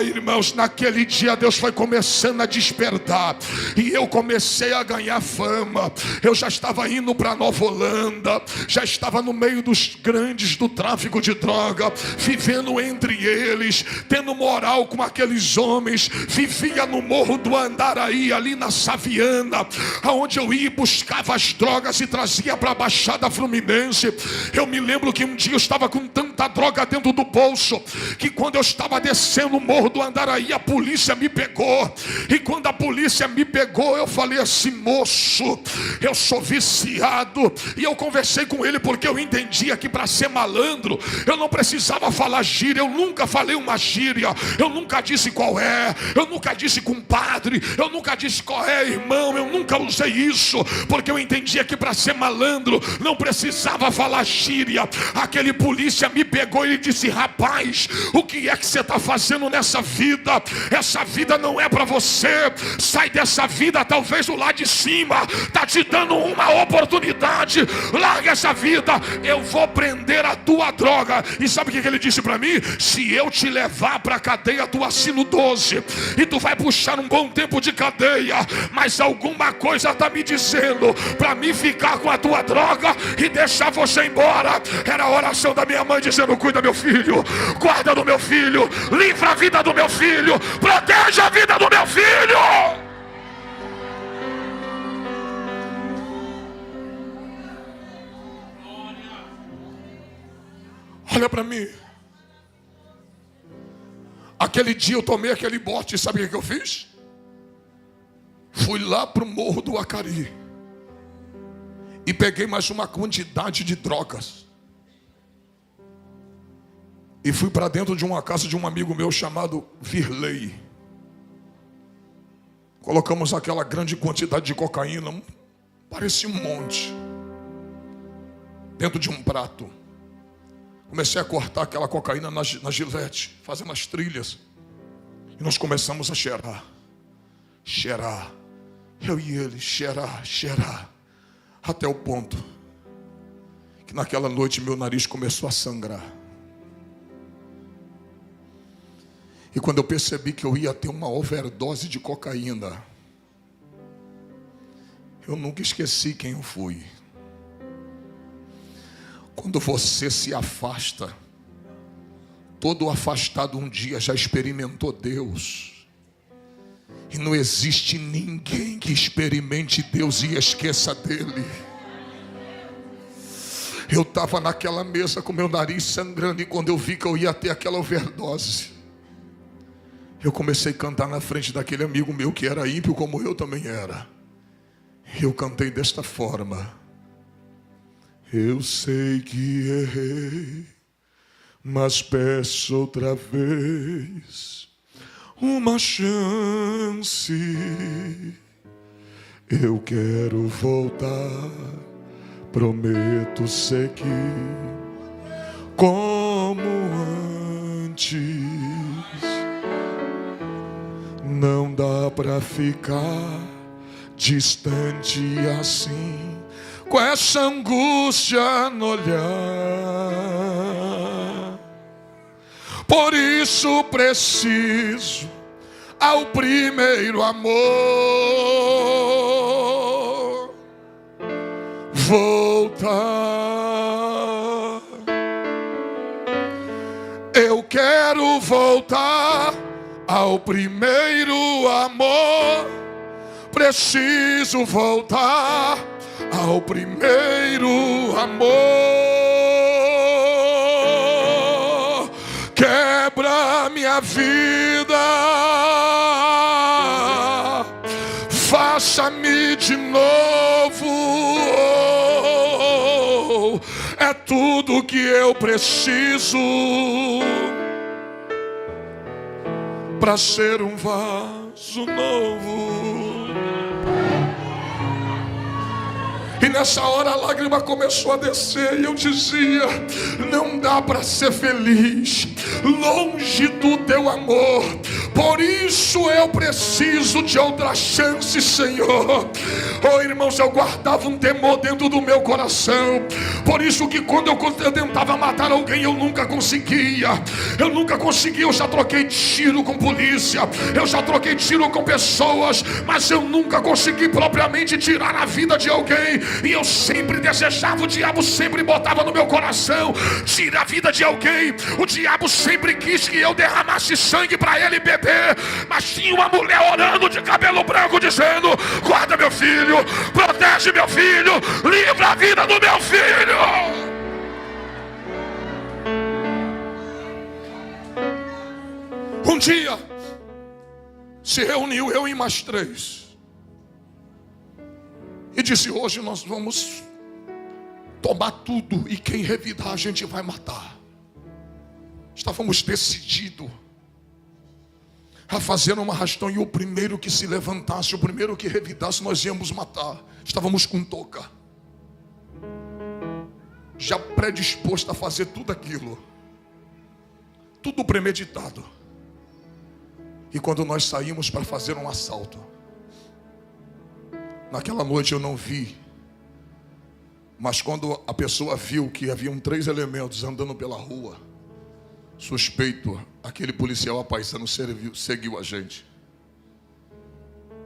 Irmãos, naquele dia Deus foi começando a despertar, e eu comecei a ganhar fama. Eu já estava indo para Nova Holanda, já estava no meio dos grandes do tráfico de droga, vivendo entre eles, tendo moral com aqueles homens. Vivia no Morro do Andaraí, ali na Saviana, aonde eu ia e buscava as drogas e trazia para a Baixada Fluminense. Eu me lembro que um dia eu estava com tanta droga dentro do bolso, que quando eu estava descendo o Morro do Andaraí, a polícia me pegou. E quando a polícia me pegou, eu falei assim: moço, eu sou viciado. E eu conversei com ele, porque eu entendia que para ser malandro eu não precisava falar gíria. Eu nunca falei uma gíria, eu nunca disse qual é, eu nunca disse compadre, eu nunca disse qual é, irmão. Eu nunca usei isso, porque eu entendia que para ser malandro não precisava falar gíria. Aquele polícia me pegou e disse: rapaz, o que é que você está fazendo nessa vida? Essa vida não é para você. Sai dessa vida. Talvez o lá de cima está te dando uma oportunidade. Larga essa vida. Eu vou prender a tua droga. E sabe o que ele disse para mim? Se eu te levar para a cadeia, tu assina o 12 e tu vai puxar um bom tempo de cadeia, mas alguma coisa está me dizendo para mim ficar com a tua droga e deixar você embora. Era a oração da minha mãe dizendo: cuida meu filho, guarda do meu filho, livra a vida do meu filho, proteja a vida do meu filho. Olha para mim. Aquele dia eu tomei aquele bote, sabe o que eu fiz? Fui lá para o Morro do Acari e peguei mais uma quantidade de drogas. E fui para dentro de uma casa de um amigo meu chamado Virley. Colocamos aquela grande quantidade de cocaína, parecia um monte, dentro de um prato. Comecei a cortar aquela cocaína na gilete, fazendo as trilhas. E nós começamos a cheirar. Cheirar. Eu e ele, cheirar. Até o ponto que naquela noite meu nariz começou a sangrar. E quando eu percebi que eu ia ter uma overdose de cocaína, eu nunca esqueci quem eu fui. Quando você se afasta, todo afastado um dia já experimentou Deus. E não existe ninguém que experimente Deus e esqueça dele. Eu estava naquela mesa com meu nariz sangrando, e quando eu vi que eu ia ter aquela overdose, eu comecei a cantar na frente daquele amigo meu que era ímpio como eu também era. Eu cantei desta forma: eu sei que errei, mas peço outra vez uma chance. Eu quero voltar, prometo seguir como antes. Não dá pra ficar distante assim, com essa angústia no olhar. Por isso preciso ao primeiro amor voltar. Eu quero voltar ao primeiro amor. Preciso voltar ao primeiro amor. Quebra minha vida, faça-me de novo. É tudo que eu preciso para ser um vaso novo. E nessa hora a lágrima começou a descer, e eu dizia: não dá para ser feliz longe do teu amor. Por isso eu preciso de outra chance, Senhor. Oh, irmãos, eu guardava um temor dentro do meu coração. Por isso que quando eu tentava matar alguém, eu nunca conseguia. Eu já troquei tiro com polícia, eu já troquei tiro com pessoas, mas eu nunca consegui propriamente tirar a vida de alguém. E eu sempre desejava, o diabo sempre botava no meu coração: tira a vida de alguém. O diabo sempre quis que eu derramasse sangue para ele beber, mas tinha uma mulher orando de cabelo branco dizendo: guarda meu filho, protege meu filho, livra a vida do meu filho. Um dia se reuniu eu e mais 3 e disse: hoje nós vamos tomar tudo, e quem revidar a gente vai matar. Estávamos decididos a fazer uma arrastão, e o primeiro que se levantasse, o primeiro que revidasse, nós íamos matar. Estávamos com touca, já predisposto a fazer tudo aquilo, tudo premeditado. E quando nós saímos para fazer um assalto, naquela noite eu não vi, mas quando a pessoa viu que haviam 3 elementos andando pela rua, suspeito, aquele policial apaisano seguiu a gente.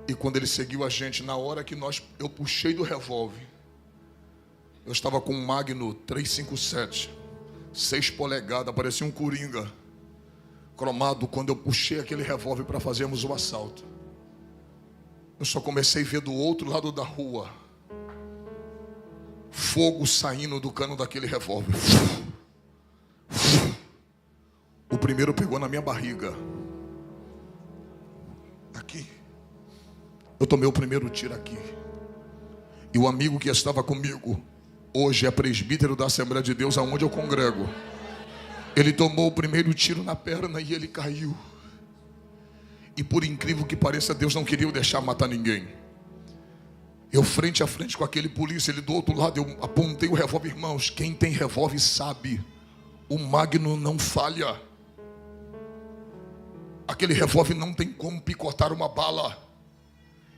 E quando ele seguiu a gente, na hora que eu puxei do revólver, eu estava com um Magno 357, 6 polegadas, parecia um coringa cromado. Quando eu puxei aquele revólver para fazermos o assalto, eu só comecei a ver do outro lado da rua fogo saindo do cano daquele revólver. O primeiro pegou na minha barriga, aqui. Eu tomei o primeiro tiro aqui. E o amigo que estava comigo hoje é presbítero da Assembleia de Deus, aonde eu congrego. Ele tomou o primeiro tiro na perna e ele caiu. E por incrível que pareça, Deus não queria eu deixar matar ninguém. Eu frente a frente com aquele polícia, ele do outro lado, eu apontei o revólver. Irmãos, quem tem revólver sabe, o Magno não falha. Aquele revólver não tem como picotar uma bala.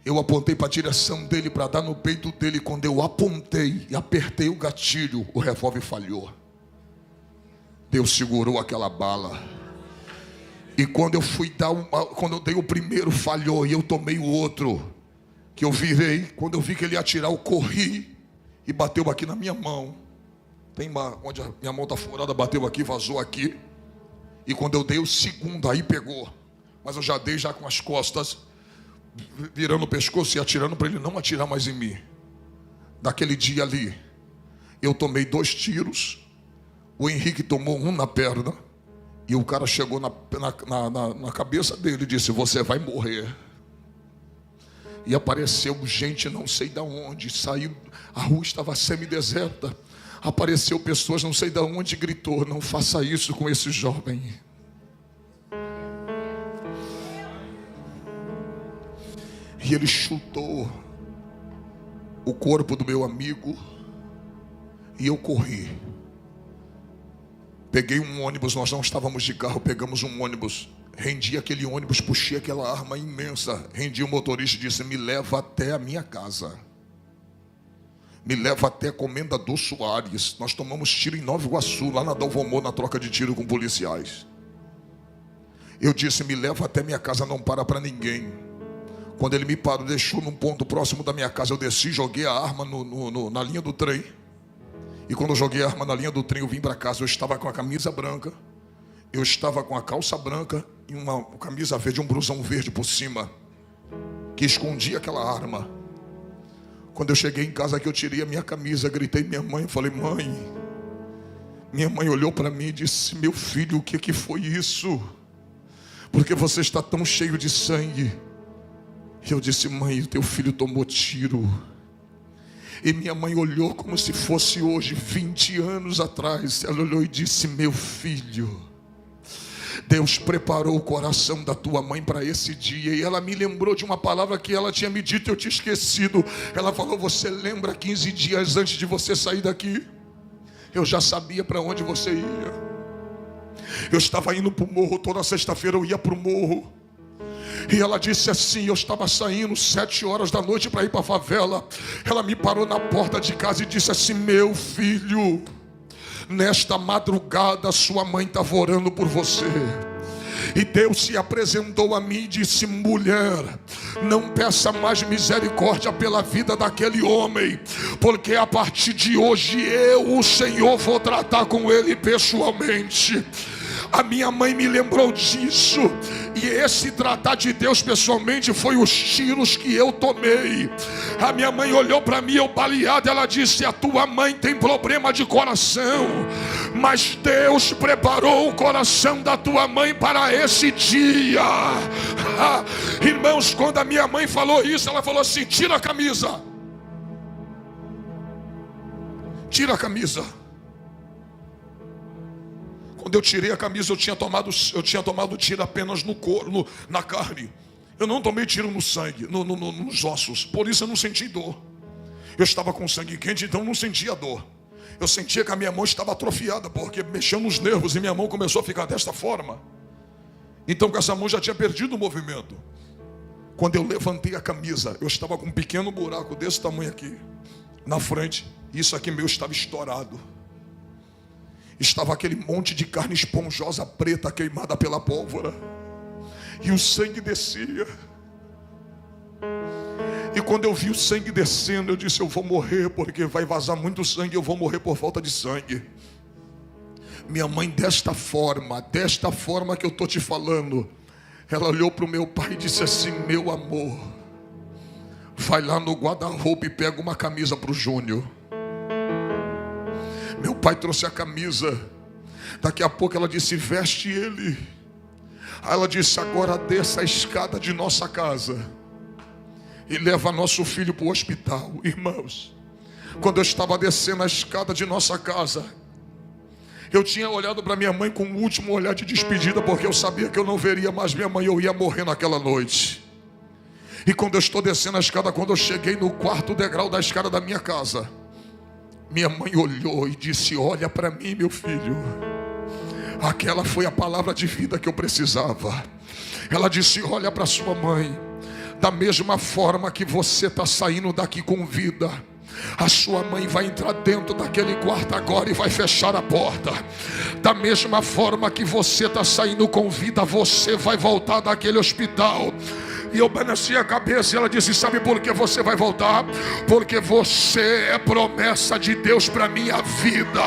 Eu apontei para a direção dele, para dar no peito dele. Quando eu apontei e apertei o gatilho, o revólver falhou. Deus segurou aquela bala. E quando eu fui dar quando eu dei o primeiro, falhou, e eu tomei o outro, que eu virei, quando eu vi que ele ia atirar, eu corri e bateu aqui na minha mão. Tem onde a minha mão está furada, bateu aqui, vazou aqui. E quando eu dei o segundo, aí pegou. Mas eu já dei já com as costas, virando o pescoço e atirando para ele não atirar mais em mim. Daquele dia ali, eu tomei 2 tiros. O Henrique tomou um na perna. E o cara chegou na cabeça dele e disse: você vai morrer. E apareceu gente não sei de onde. Saiu, a rua estava semideserta. Apareceu pessoas não sei de onde e gritou: não faça isso com esse jovem. E ele chutou o corpo do meu amigo. E eu corri. Peguei um ônibus, nós não estávamos de carro, pegamos um ônibus. Rendi aquele ônibus, puxei aquela arma imensa. Rendi o motorista e disse: me leva até a minha casa. Me leva até Comendador Soares. Nós tomamos tiro em Nova Iguaçu, lá na Dalvomor, na troca de tiro com policiais. Eu disse: me leva até minha casa, não para ninguém. Quando ele me parou, deixou num ponto próximo da minha casa, eu desci, joguei a arma na linha do trem. E quando eu joguei a arma na linha do trem, eu vim para casa. Eu estava com a camisa branca, eu estava com a calça branca e uma camisa verde, um blusão verde por cima, que escondia aquela arma. Quando eu cheguei em casa, que eu tirei a minha camisa, gritei minha mãe, eu falei: mãe. Minha mãe olhou para mim e disse: meu filho, o que foi isso? Porque você está tão cheio de sangue? E eu disse: mãe, o teu filho tomou tiro. E minha mãe olhou como se fosse hoje, 20 anos atrás. Ela olhou e disse: meu filho, Deus preparou o coração da tua mãe para esse dia. E ela me lembrou de uma palavra que ela tinha me dito e eu tinha esquecido. Ela falou: você lembra 15 dias antes de você sair daqui? Eu já sabia para onde você ia. Eu estava indo para o morro, toda sexta-feira eu ia para o morro. E ela disse assim: eu estava saindo 7 horas da noite para ir para a favela. Ela me parou na porta de casa e disse assim: meu filho, nesta madrugada sua mãe estava orando por você. E Deus se apresentou a mim e disse: mulher, não peça mais misericórdia pela vida daquele homem, porque a partir de hoje eu, o Senhor, vou tratar com ele pessoalmente. A minha mãe me lembrou disso. E esse tratar de Deus pessoalmente foi os tiros que eu tomei. A minha mãe olhou para mim, eu baleado. Ela disse: a tua mãe tem problema de coração, mas Deus preparou o coração da tua mãe para esse dia. Irmãos, quando a minha mãe falou isso, ela falou assim: tira a camisa. Tira a camisa. Quando eu tirei a camisa, eu tinha tomado tiro apenas no corpo, na carne. Eu não tomei tiro no sangue, nos ossos. Por isso eu não senti dor. Eu estava com sangue quente, então não sentia dor. Eu sentia que a minha mão estava atrofiada, porque mexeu nos nervos e minha mão começou a ficar desta forma. Então com essa mão já tinha perdido o movimento. Quando eu levantei a camisa, eu estava com um pequeno buraco desse tamanho aqui na frente. Isso aqui meu estava estourado. Estava aquele monte de carne esponjosa preta queimada pela pólvora. E o sangue descia. E quando eu vi o sangue descendo, eu disse: eu vou morrer, porque vai vazar muito sangue, eu vou morrer por falta de sangue. Minha mãe, desta forma que eu estou te falando, ela olhou para o meu pai e disse assim: meu amor, vai lá no guarda-roupa e pega uma camisa para o Júnior. Meu pai trouxe a camisa. Daqui a pouco ela disse: veste ele. Aí ela disse: agora desça a escada de nossa casa e leva nosso filho para o hospital. Irmãos, quando eu estava descendo a escada de nossa casa, Eu tinha olhado para minha mãe com o último olhar de despedida, porque eu sabia que eu não veria mais minha mãe, eu ia morrer naquela noite. E quando eu estou descendo a escada, quando eu cheguei no quarto degrau da escada da minha casa, minha mãe olhou e disse: olha para mim, meu filho. Aquela foi a palavra de vida que eu precisava. Ela disse: olha para sua mãe. Da mesma forma que você está saindo daqui com vida, a sua mãe vai entrar dentro daquele quarto agora e vai fechar a porta. Da mesma forma que você está saindo com vida, você vai voltar daquele hospital. E eu balançei a cabeça e ela disse: sabe por que você vai voltar? Porque você é promessa de Deus para minha vida.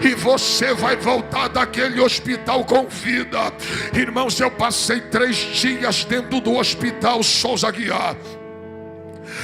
E você vai voltar daquele hospital com vida. Irmãos, eu passei 3 dias dentro do hospital Souza Aguiar.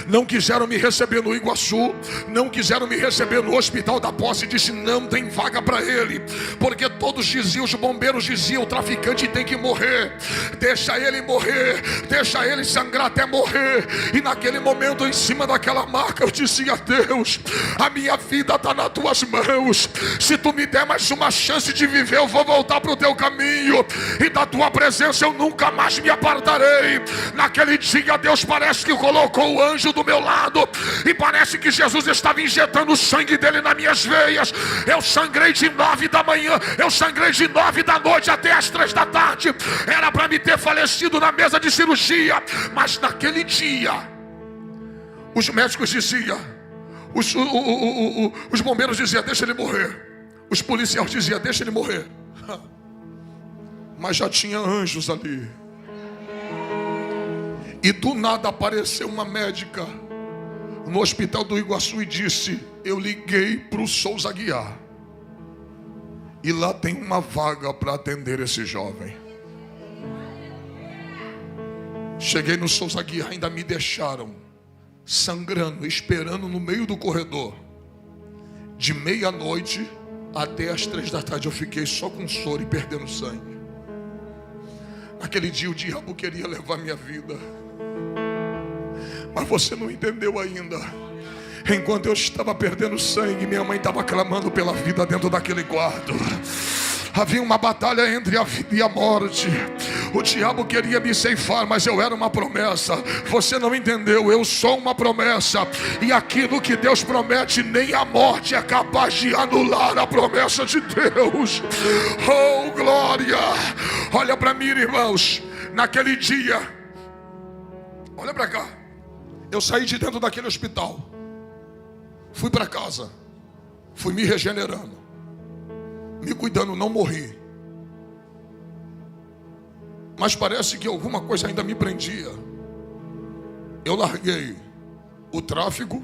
Não quiseram me receber no Iguaçu, não quiseram me receber no Hospital da Posse. Disse: não tem vaga para ele, porque todos diziam, os bombeiros diziam: o traficante tem que morrer, deixa ele morrer, deixa ele sangrar até morrer. E naquele momento, em cima daquela maca, eu dizia: Deus, a minha vida está nas tuas mãos. Se tu me der mais uma chance de viver, eu vou voltar para o teu caminho, e da tua presença eu nunca mais me apartarei. Naquele dia Deus parece que colocou o anjo do meu lado, e parece que Jesus estava injetando o sangue dele nas minhas veias. Eu sangrei de 9 da manhã, eu sangrei de 9 da noite até as 3 da tarde. Era para me ter falecido na mesa de cirurgia, mas naquele dia os médicos diziam, os bombeiros diziam: deixa ele morrer. Os policiais diziam: deixa ele morrer. Mas já tinha anjos ali. E do nada apareceu uma médica no hospital do Iguaçu e disse: eu liguei para o Souza Aguiar, e lá tem uma vaga para atender esse jovem. Cheguei no Souza Aguiar, ainda me deixaram sangrando, esperando no meio do corredor. De meia-noite até as 3 da tarde eu fiquei só com soro e perdendo sangue. Naquele dia o diabo queria levar minha vida, mas você não entendeu ainda. Enquanto eu estava perdendo sangue, minha mãe estava clamando pela vida dentro daquele quarto. Havia uma batalha entre a vida e a morte. O diabo queria me ceifar, mas eu era uma promessa. Você não entendeu, eu sou uma promessa. E aquilo que Deus promete, nem a morte é capaz de anular a promessa de Deus. Oh, glória! Olha para mim, irmãos. Naquele dia, olha para cá. Eu saí de dentro daquele hospital, fui para casa, fui me regenerando, me cuidando, não morri. Mas parece que alguma coisa ainda me prendia. Eu larguei o tráfico,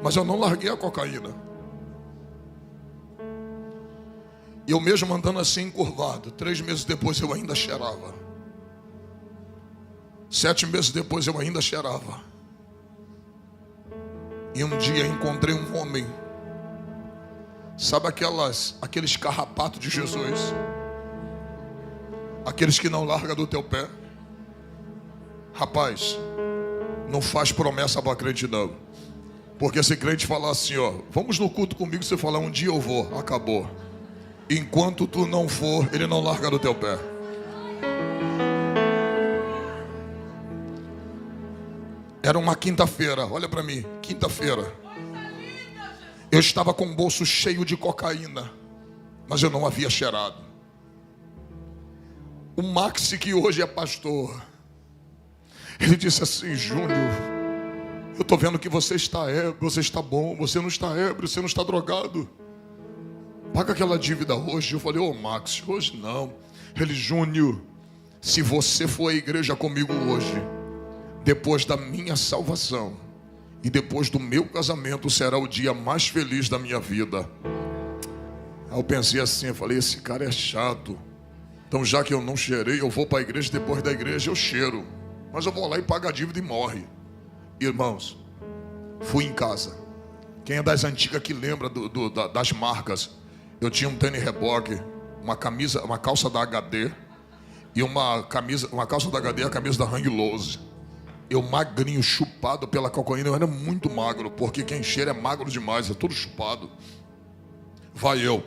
mas eu não larguei a cocaína. E eu mesmo andando assim encurvado, 3 meses depois eu ainda cheirava. 7 meses depois eu ainda cheirava. E um dia encontrei um homem. Sabe aqueles carrapatos de Jesus? Aqueles que não largam do teu pé. Rapaz, não faz promessa para crente não. Porque se crente falar assim, ó, vamos no culto comigo, você falar um dia eu vou, acabou. Enquanto tu não for, ele não larga do teu pé. Era uma quinta-feira, olha para mim, quinta-feira. Eu estava com o bolso cheio de cocaína, mas eu não havia cheirado. O Maxi, que hoje é pastor, ele disse assim: Júnior, eu estou vendo que você está ébrio, você está bom, você não está ébrio, você não está drogado. Paga aquela dívida hoje. Eu falei: ô Maxi, hoje não. Ele: Júnior, se você for à igreja comigo hoje, depois da minha salvação e depois do meu casamento, será o dia mais feliz da minha vida. Aí eu pensei assim, eu falei: esse cara é chato. Então já que eu não cheirei, eu vou para a igreja, depois da igreja eu cheiro. Mas eu vou lá e pago a dívida e morre. Irmãos, fui em casa. Quem é das antigas que lembra das marcas? Eu tinha um tênis reboque, uma calça da HD e uma calça da HD e a camisa da Hang Loose. Eu magrinho, chupado pela cocaína. Eu era muito magro, porque quem cheira é magro demais, é tudo chupado. Vai eu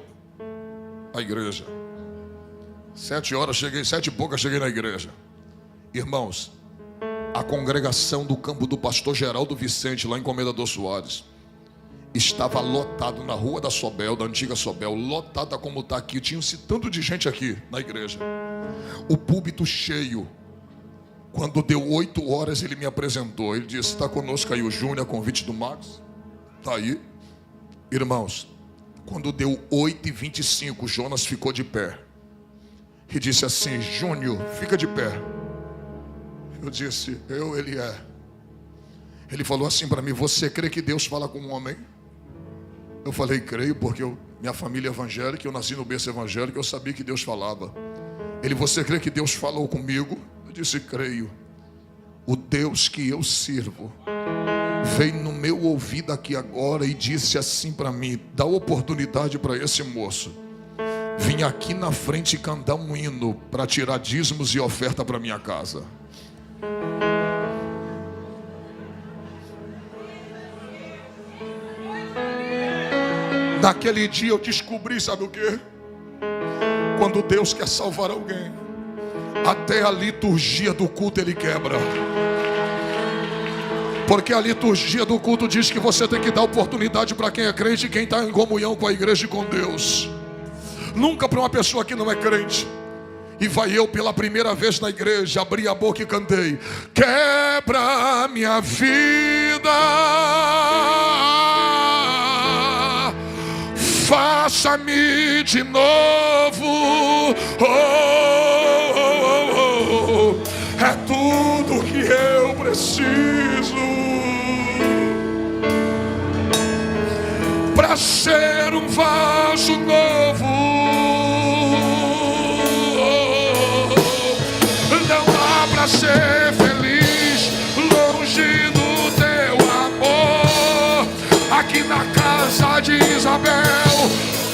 à igreja. 7 horas cheguei, 7 e pouca cheguei na igreja. Irmãos, a congregação do campo do pastor Geraldo Vicente, lá em Comendador Soares, estava lotado na rua da Sobel, da antiga Sobel, lotada como está aqui. Tinha-se tanto de gente aqui na igreja. O púlpito cheio. Quando deu 8 horas, ele me apresentou. Ele disse: está conosco aí o Júnior, a convite do Max. Está aí. Irmãos, quando deu 8h25, Jonas ficou de pé. E disse assim: Júnior, fica de pé. Eu disse: ele é. Ele falou assim para mim: você crê que Deus fala com um homem? Eu falei: creio, porque minha família é evangélica, eu nasci no berço evangélico, eu sabia que Deus falava. Ele: você crê que Deus falou comigo? Eu disse: creio. O Deus que eu sirvo veio no meu ouvido aqui agora e disse assim para mim: dá oportunidade para esse moço vim aqui na frente cantar um hino para tirar dízimos e oferta para minha casa. Naquele dia eu descobri, sabe o quê? Quando Deus quer salvar alguém, até a liturgia do culto Ele quebra. Porque a liturgia do culto diz que você tem que dar oportunidade para quem é crente e quem está em comunhão com a igreja e com Deus. Nunca para uma pessoa que não é crente. E vai eu pela primeira vez na igreja, abri a boca e cantei: quebra minha vida, faça-me de novo, oh, oh, oh, oh. É tudo que eu preciso para ser um vaso novo. Não dá para ser feliz longe do teu amor. Aqui na casa de Isabel,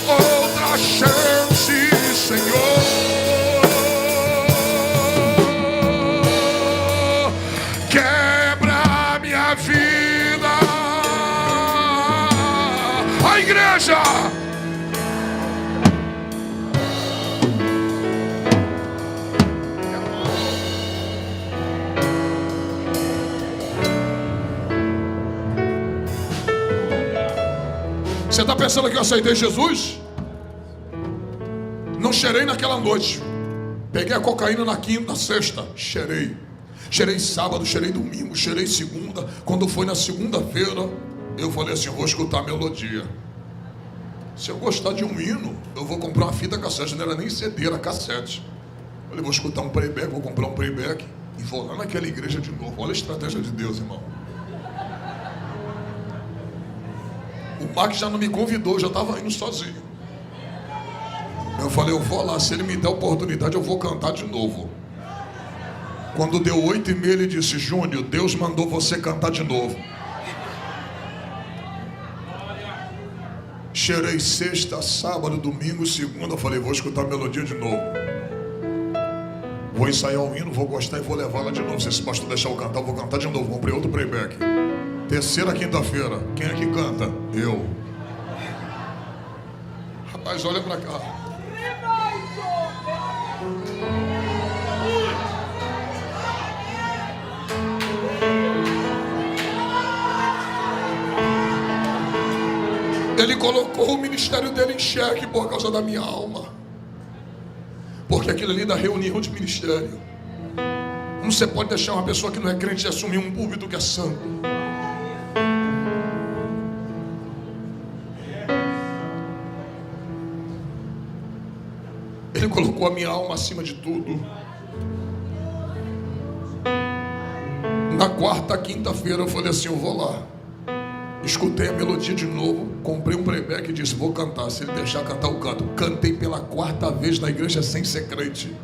outra chance, Senhor. Quebra minha vida. A igreja. Você está pensando que eu aceitei Jesus? Não cheirei naquela noite. Peguei a cocaína na quinta, na sexta, cheirei. Cheirei sábado, cheirei domingo, cheirei segunda. Quando foi na segunda-feira, eu falei assim: eu vou escutar a melodia. Se eu gostar de um hino, eu vou comprar uma fita cassete. Não era nem CD, era cassete. Eu falei: vou escutar um playback, vou comprar um playback e vou lá naquela igreja de novo. Olha a estratégia de Deus, irmão. O Max já não me convidou, eu já estava indo sozinho. Eu falei: eu vou lá, se ele me der oportunidade, eu vou cantar de novo. Quando deu 8h30, ele disse: Júnior, Deus mandou você cantar de novo. Cheirei sexta, sábado, domingo, segunda. Eu falei: vou escutar a melodia de novo. Vou ensaiar o hino, vou gostar e vou levar lá de novo. Se esse pastor deixar eu cantar, eu vou cantar de novo. Comprei outro playback. Terceira quinta-feira, quem é que canta? Eu. Rapaz, olha pra cá. Ele colocou o ministério dele em xeque por causa da minha alma. Porque aquilo ali da reunião de ministério. Não você pode deixar uma pessoa que não é crente assumir um púlpito que é santo. Ele colocou a minha alma acima de tudo. Na quarta, quinta-feira eu falei assim: eu vou lá. Escutei a melodia de novo, comprei um playback e disse: vou cantar, se ele deixar cantar eu canto. Cantei pela quarta vez na igreja sem ser crente.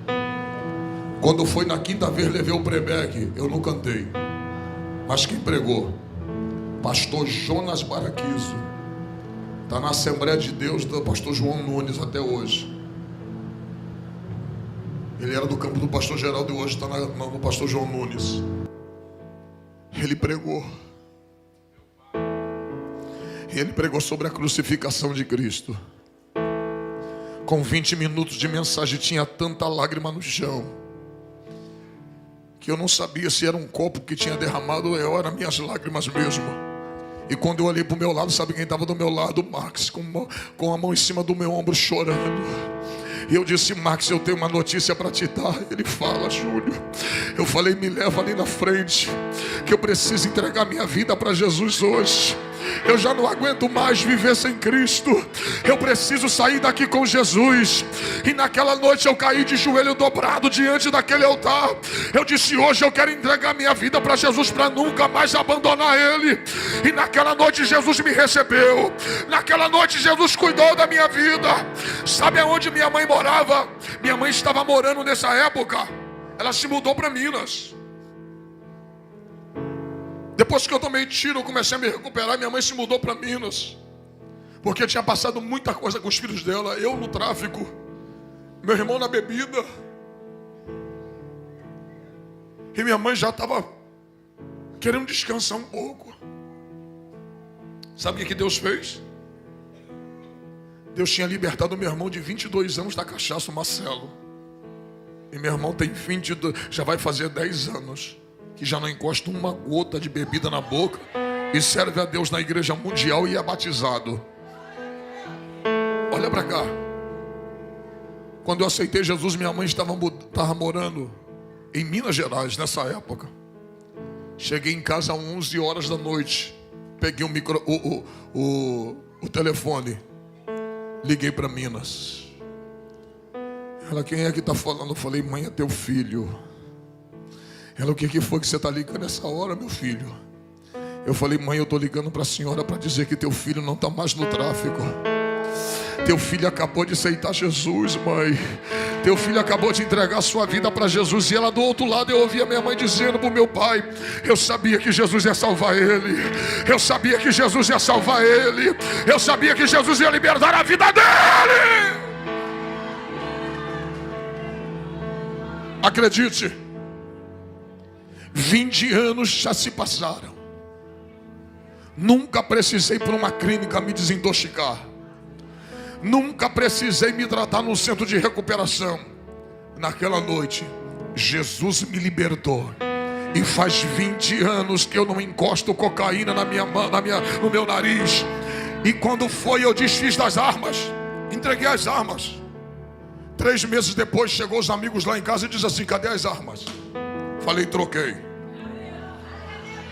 Quando foi na quinta vez, levei o playback, eu não cantei. Mas quem pregou? Pastor Jonas Baraquizo. Está na Assembleia de Deus do pastor João Nunes até hoje. Ele era do campo do pastor Geraldo e hoje está no pastor João Nunes. Ele pregou. E ele pregou sobre a crucificação de Cristo. Com 20 minutos de mensagem tinha tanta lágrima no chão que eu não sabia se era um copo que tinha derramado ou eram minhas lágrimas mesmo. E quando eu olhei para o meu lado, sabe quem estava do meu lado? O Max, com a mão em cima do meu ombro, chorando. E eu disse: Max, eu tenho uma notícia para te dar. Ele fala: Júlio. Eu falei: me leva ali na frente, que eu preciso entregar minha vida para Jesus hoje. Eu já não aguento mais viver sem Cristo. Eu preciso sair daqui com Jesus. E naquela noite eu caí de joelho dobrado diante daquele altar. Eu disse: hoje eu quero entregar minha vida para Jesus, para nunca mais abandonar Ele. E naquela noite Jesus me recebeu. Naquela noite Jesus cuidou da minha vida. Sabe aonde minha mãe morava? Minha mãe estava morando nessa época. Ela se mudou para Minas. Depois que eu tomei tiro, eu comecei a me recuperar. Minha mãe se mudou para Minas, porque tinha passado muita coisa com os filhos dela. Eu no tráfico, meu irmão na bebida. E minha mãe já estava querendo descansar um pouco. Sabe o que Deus fez? Deus tinha libertado meu irmão de 22 anos da cachaça, o Marcelo. E meu irmão tem 22, já vai fazer 10 anos. Que já não encosta uma gota de bebida na boca e serve a Deus na igreja mundial e é batizado. Olha para cá. Quando eu aceitei Jesus, minha mãe estava morando em Minas Gerais nessa época. Cheguei em casa às 11 horas da noite. Peguei o telefone. Liguei para Minas. Ela: quem é que está falando? Eu falei: mãe, é teu filho. Ela: o que foi que você está ligando nessa hora, meu filho? Eu falei: mãe, eu estou ligando para a senhora para dizer que teu filho não está mais no tráfico. Teu filho acabou de aceitar Jesus, mãe. Teu filho acabou de entregar sua vida para Jesus. E ela do outro lado, eu ouvia minha mãe dizendo para o meu pai: eu sabia que Jesus ia salvar ele. Eu sabia que Jesus ia salvar ele. Eu sabia que Jesus ia libertar a vida dele. Acredite, 20 anos já se passaram. Nunca precisei ir para uma clínica me desintoxicar. Nunca precisei me tratar num centro de recuperação. Naquela noite, Jesus me libertou. E faz 20 anos que eu não encosto cocaína no meu nariz. E quando foi, eu desfiz das armas. Entreguei as armas. 3 meses depois, chegou os amigos lá em casa e diz assim: cadê as armas? Falei: troquei.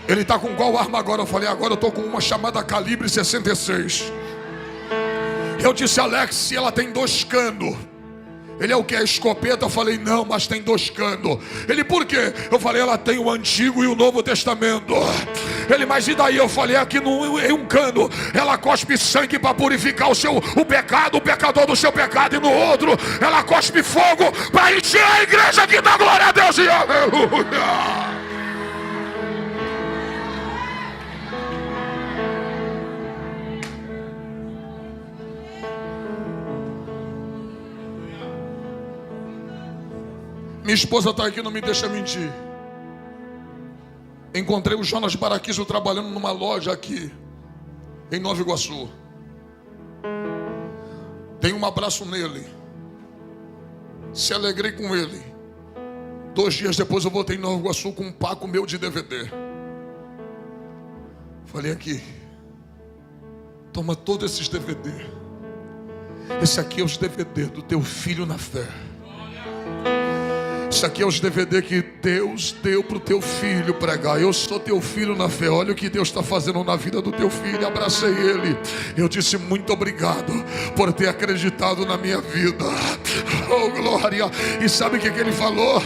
Ele está com qual arma agora? Eu falei: agora eu estou com uma chamada calibre 66. Eu disse: Alex, se ela tem 2 canos. Ele: é o que? É escopeta? Eu falei: não, mas tem 2 canos. Ele: por quê? Eu falei: ela tem o Antigo e o Novo Testamento. Ele: mas e daí? Eu falei: aqui em um cano ela cospe sangue para purificar o pecado, o pecador do seu pecado. E no outro ela cospe fogo para encher a igreja que dá glória a Deus e aleluia. Minha esposa está aqui, não me deixa mentir. Encontrei o Jonas Baraquizo trabalhando numa loja aqui em Nova Iguaçu. Dei um abraço nele. Se alegrei com ele. 2 dias depois eu voltei em Nova Iguaçu com um paco meu de DVD. Falei: aqui, toma todos esses DVD. Esse aqui é os DVD do teu filho na fé. Isso aqui é os DVD que Deus deu para o teu filho pregar. Eu sou teu filho na fé. Olha o que Deus está fazendo na vida do teu filho. Abracei ele. Eu disse: muito obrigado por ter acreditado na minha vida. Oh, glória. E sabe o que ele falou?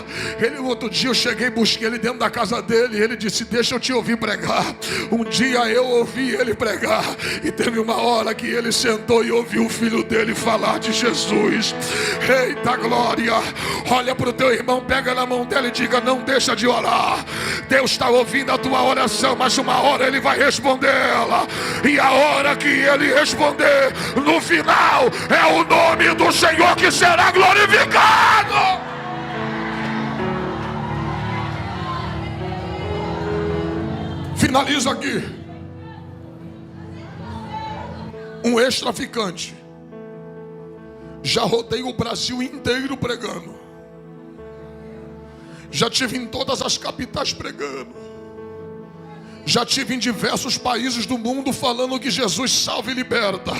Outro dia eu cheguei e busquei ele dentro da casa dele. E ele disse: deixa eu te ouvir pregar. Um dia eu ouvi ele pregar. E teve uma hora que ele sentou e ouviu o filho dele falar de Jesus. Eita glória. Olha para o teu irmão, pega na mão dela e diga: não deixa de orar. Deus está ouvindo a tua oração, mas uma hora Ele vai respondê-la. E a hora que Ele responder, no final, é o nome do Senhor que será glorificado. Finalizo aqui. Um ex-traficante Já rodei o Brasil inteiro pregando. Já tive em todas as capitais pregando. Já tive em diversos países do mundo falando que Jesus salva e liberta.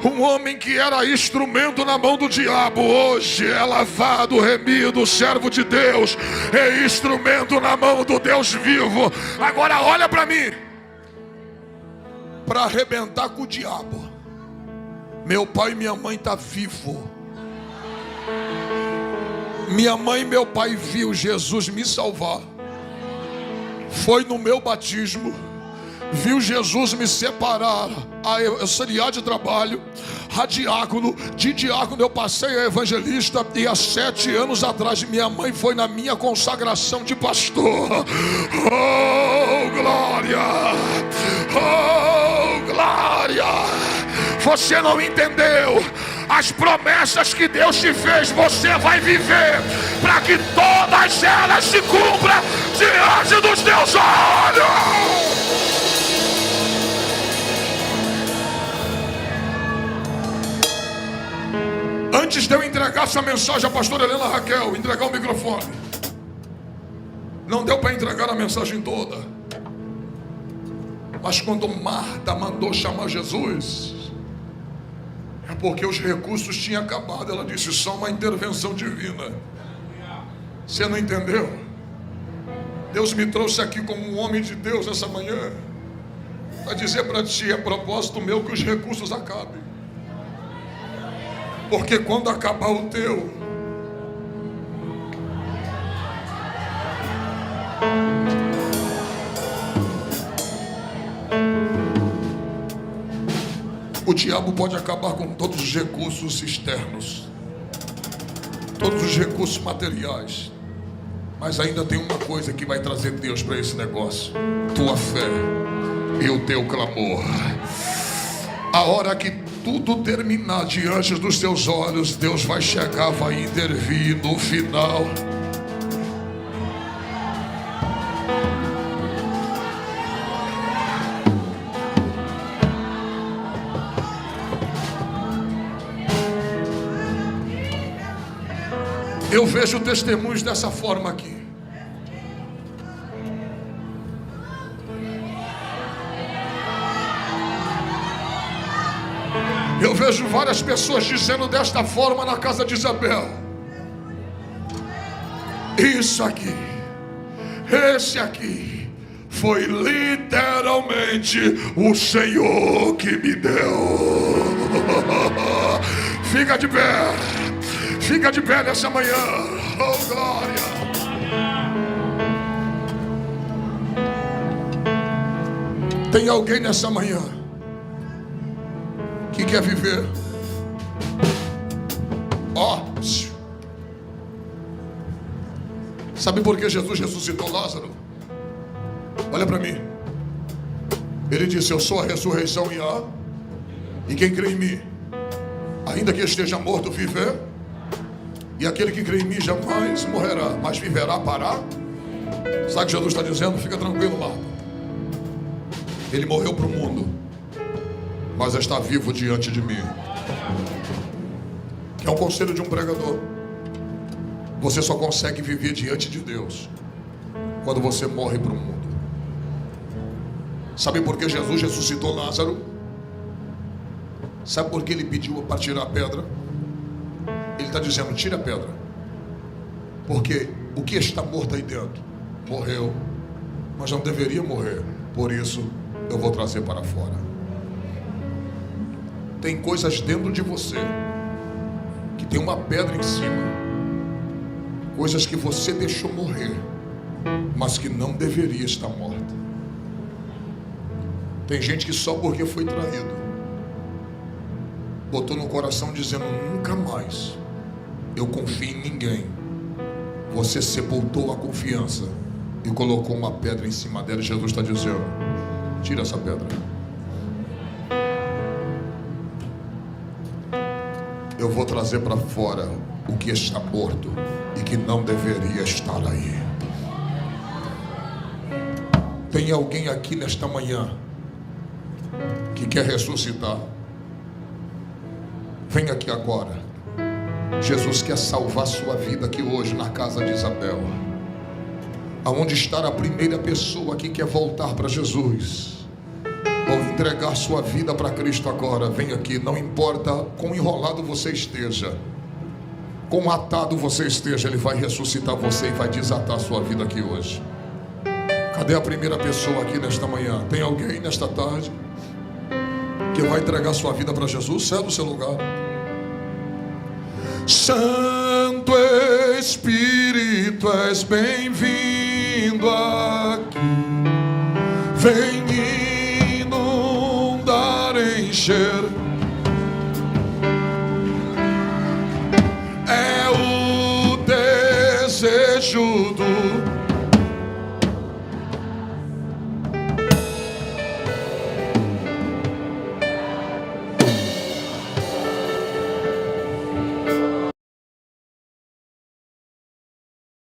Um homem que era instrumento na mão do diabo, hoje é lavado, remido, servo de Deus, é instrumento na mão do Deus vivo. Agora olha para mim. Para arrebentar com o diabo, meu pai e minha mãe estão vivos. Minha mãe e meu pai viu Jesus me salvar. Foi no meu batismo. Viu Jesus me separar a auxiliar de trabalho, a diácono. De diácono eu passei a evangelista. E há 7 anos atrás minha mãe foi na minha consagração de pastor. Oh glória! Oh glória! Você não entendeu? As promessas que Deus te fez, você vai viver, para que todas elas se cumpram diante dos teus olhos. Antes de eu entregar essa mensagem à pastora Helena Raquel, entregar o microfone, não deu para entregar a mensagem toda. Mas quando Marta mandou chamar Jesus, é porque os recursos tinham acabado. Ela disse: só uma intervenção divina. Você não entendeu? Deus me trouxe aqui como um homem de Deus essa manhã para dizer para ti: é propósito meu que os recursos acabem. Porque quando acabar o teu, o diabo pode acabar com todos os recursos externos, todos os recursos materiais, mas ainda tem uma coisa que vai trazer Deus para esse negócio: tua fé e o teu clamor. A hora que tudo terminar diante dos teus olhos, Deus vai chegar, vai intervir no final. Eu vejo testemunhos dessa forma aqui. Eu vejo várias pessoas dizendo desta forma na casa de Isabel: isso aqui, esse aqui, foi literalmente o Senhor que me deu. Fica de pé. Fica de pé nessa manhã. Oh glória. Tem alguém nessa manhã que quer viver? Ó, sabe por que Jesus ressuscitou Lázaro? Olha para mim. Ele disse: eu sou a ressurreição e quem crê em mim, ainda que esteja morto, viver. E aquele que crê em mim jamais morrerá, mas viverá para. Sabe o que Jesus está dizendo? Fica tranquilo, Marta. Ele morreu para o mundo, mas está vivo diante de mim. Que é o conselho de um pregador. Você só consegue viver diante de Deus quando você morre para o mundo. Sabe por que Jesus ressuscitou Lázaro? Sabe por que ele pediu para tirar a pedra? Ele está dizendo: tira a pedra, porque o que está morto aí dentro morreu, mas não deveria morrer. Por isso eu vou trazer para fora. Tem coisas dentro de você que tem uma pedra em cima, coisas que você deixou morrer, mas que não deveria estar morta. Tem gente que só porque foi traído botou no coração dizendo: nunca mais eu confio em ninguém. Você sepultou a confiança e colocou uma pedra em cima dela. Jesus está dizendo: tira essa pedra. Eu vou trazer para fora o que está morto e que não deveria estar aí. Tem alguém aqui nesta manhã que quer ressuscitar? Vem aqui agora. Jesus quer salvar sua vida aqui hoje na casa de Isabel. Aonde está a primeira pessoa que quer voltar para Jesus, ou entregar sua vida para Cristo agora? Vem aqui, não importa quão enrolado você esteja, quão atado você esteja, Ele vai ressuscitar você e vai desatar a sua vida aqui hoje. Cadê a primeira pessoa aqui nesta manhã? Tem alguém nesta tarde que vai entregar sua vida para Jesus? Sai do seu lugar. Santo Espírito, és bem-vindo aqui. Vem inundar, encher. É o desejo do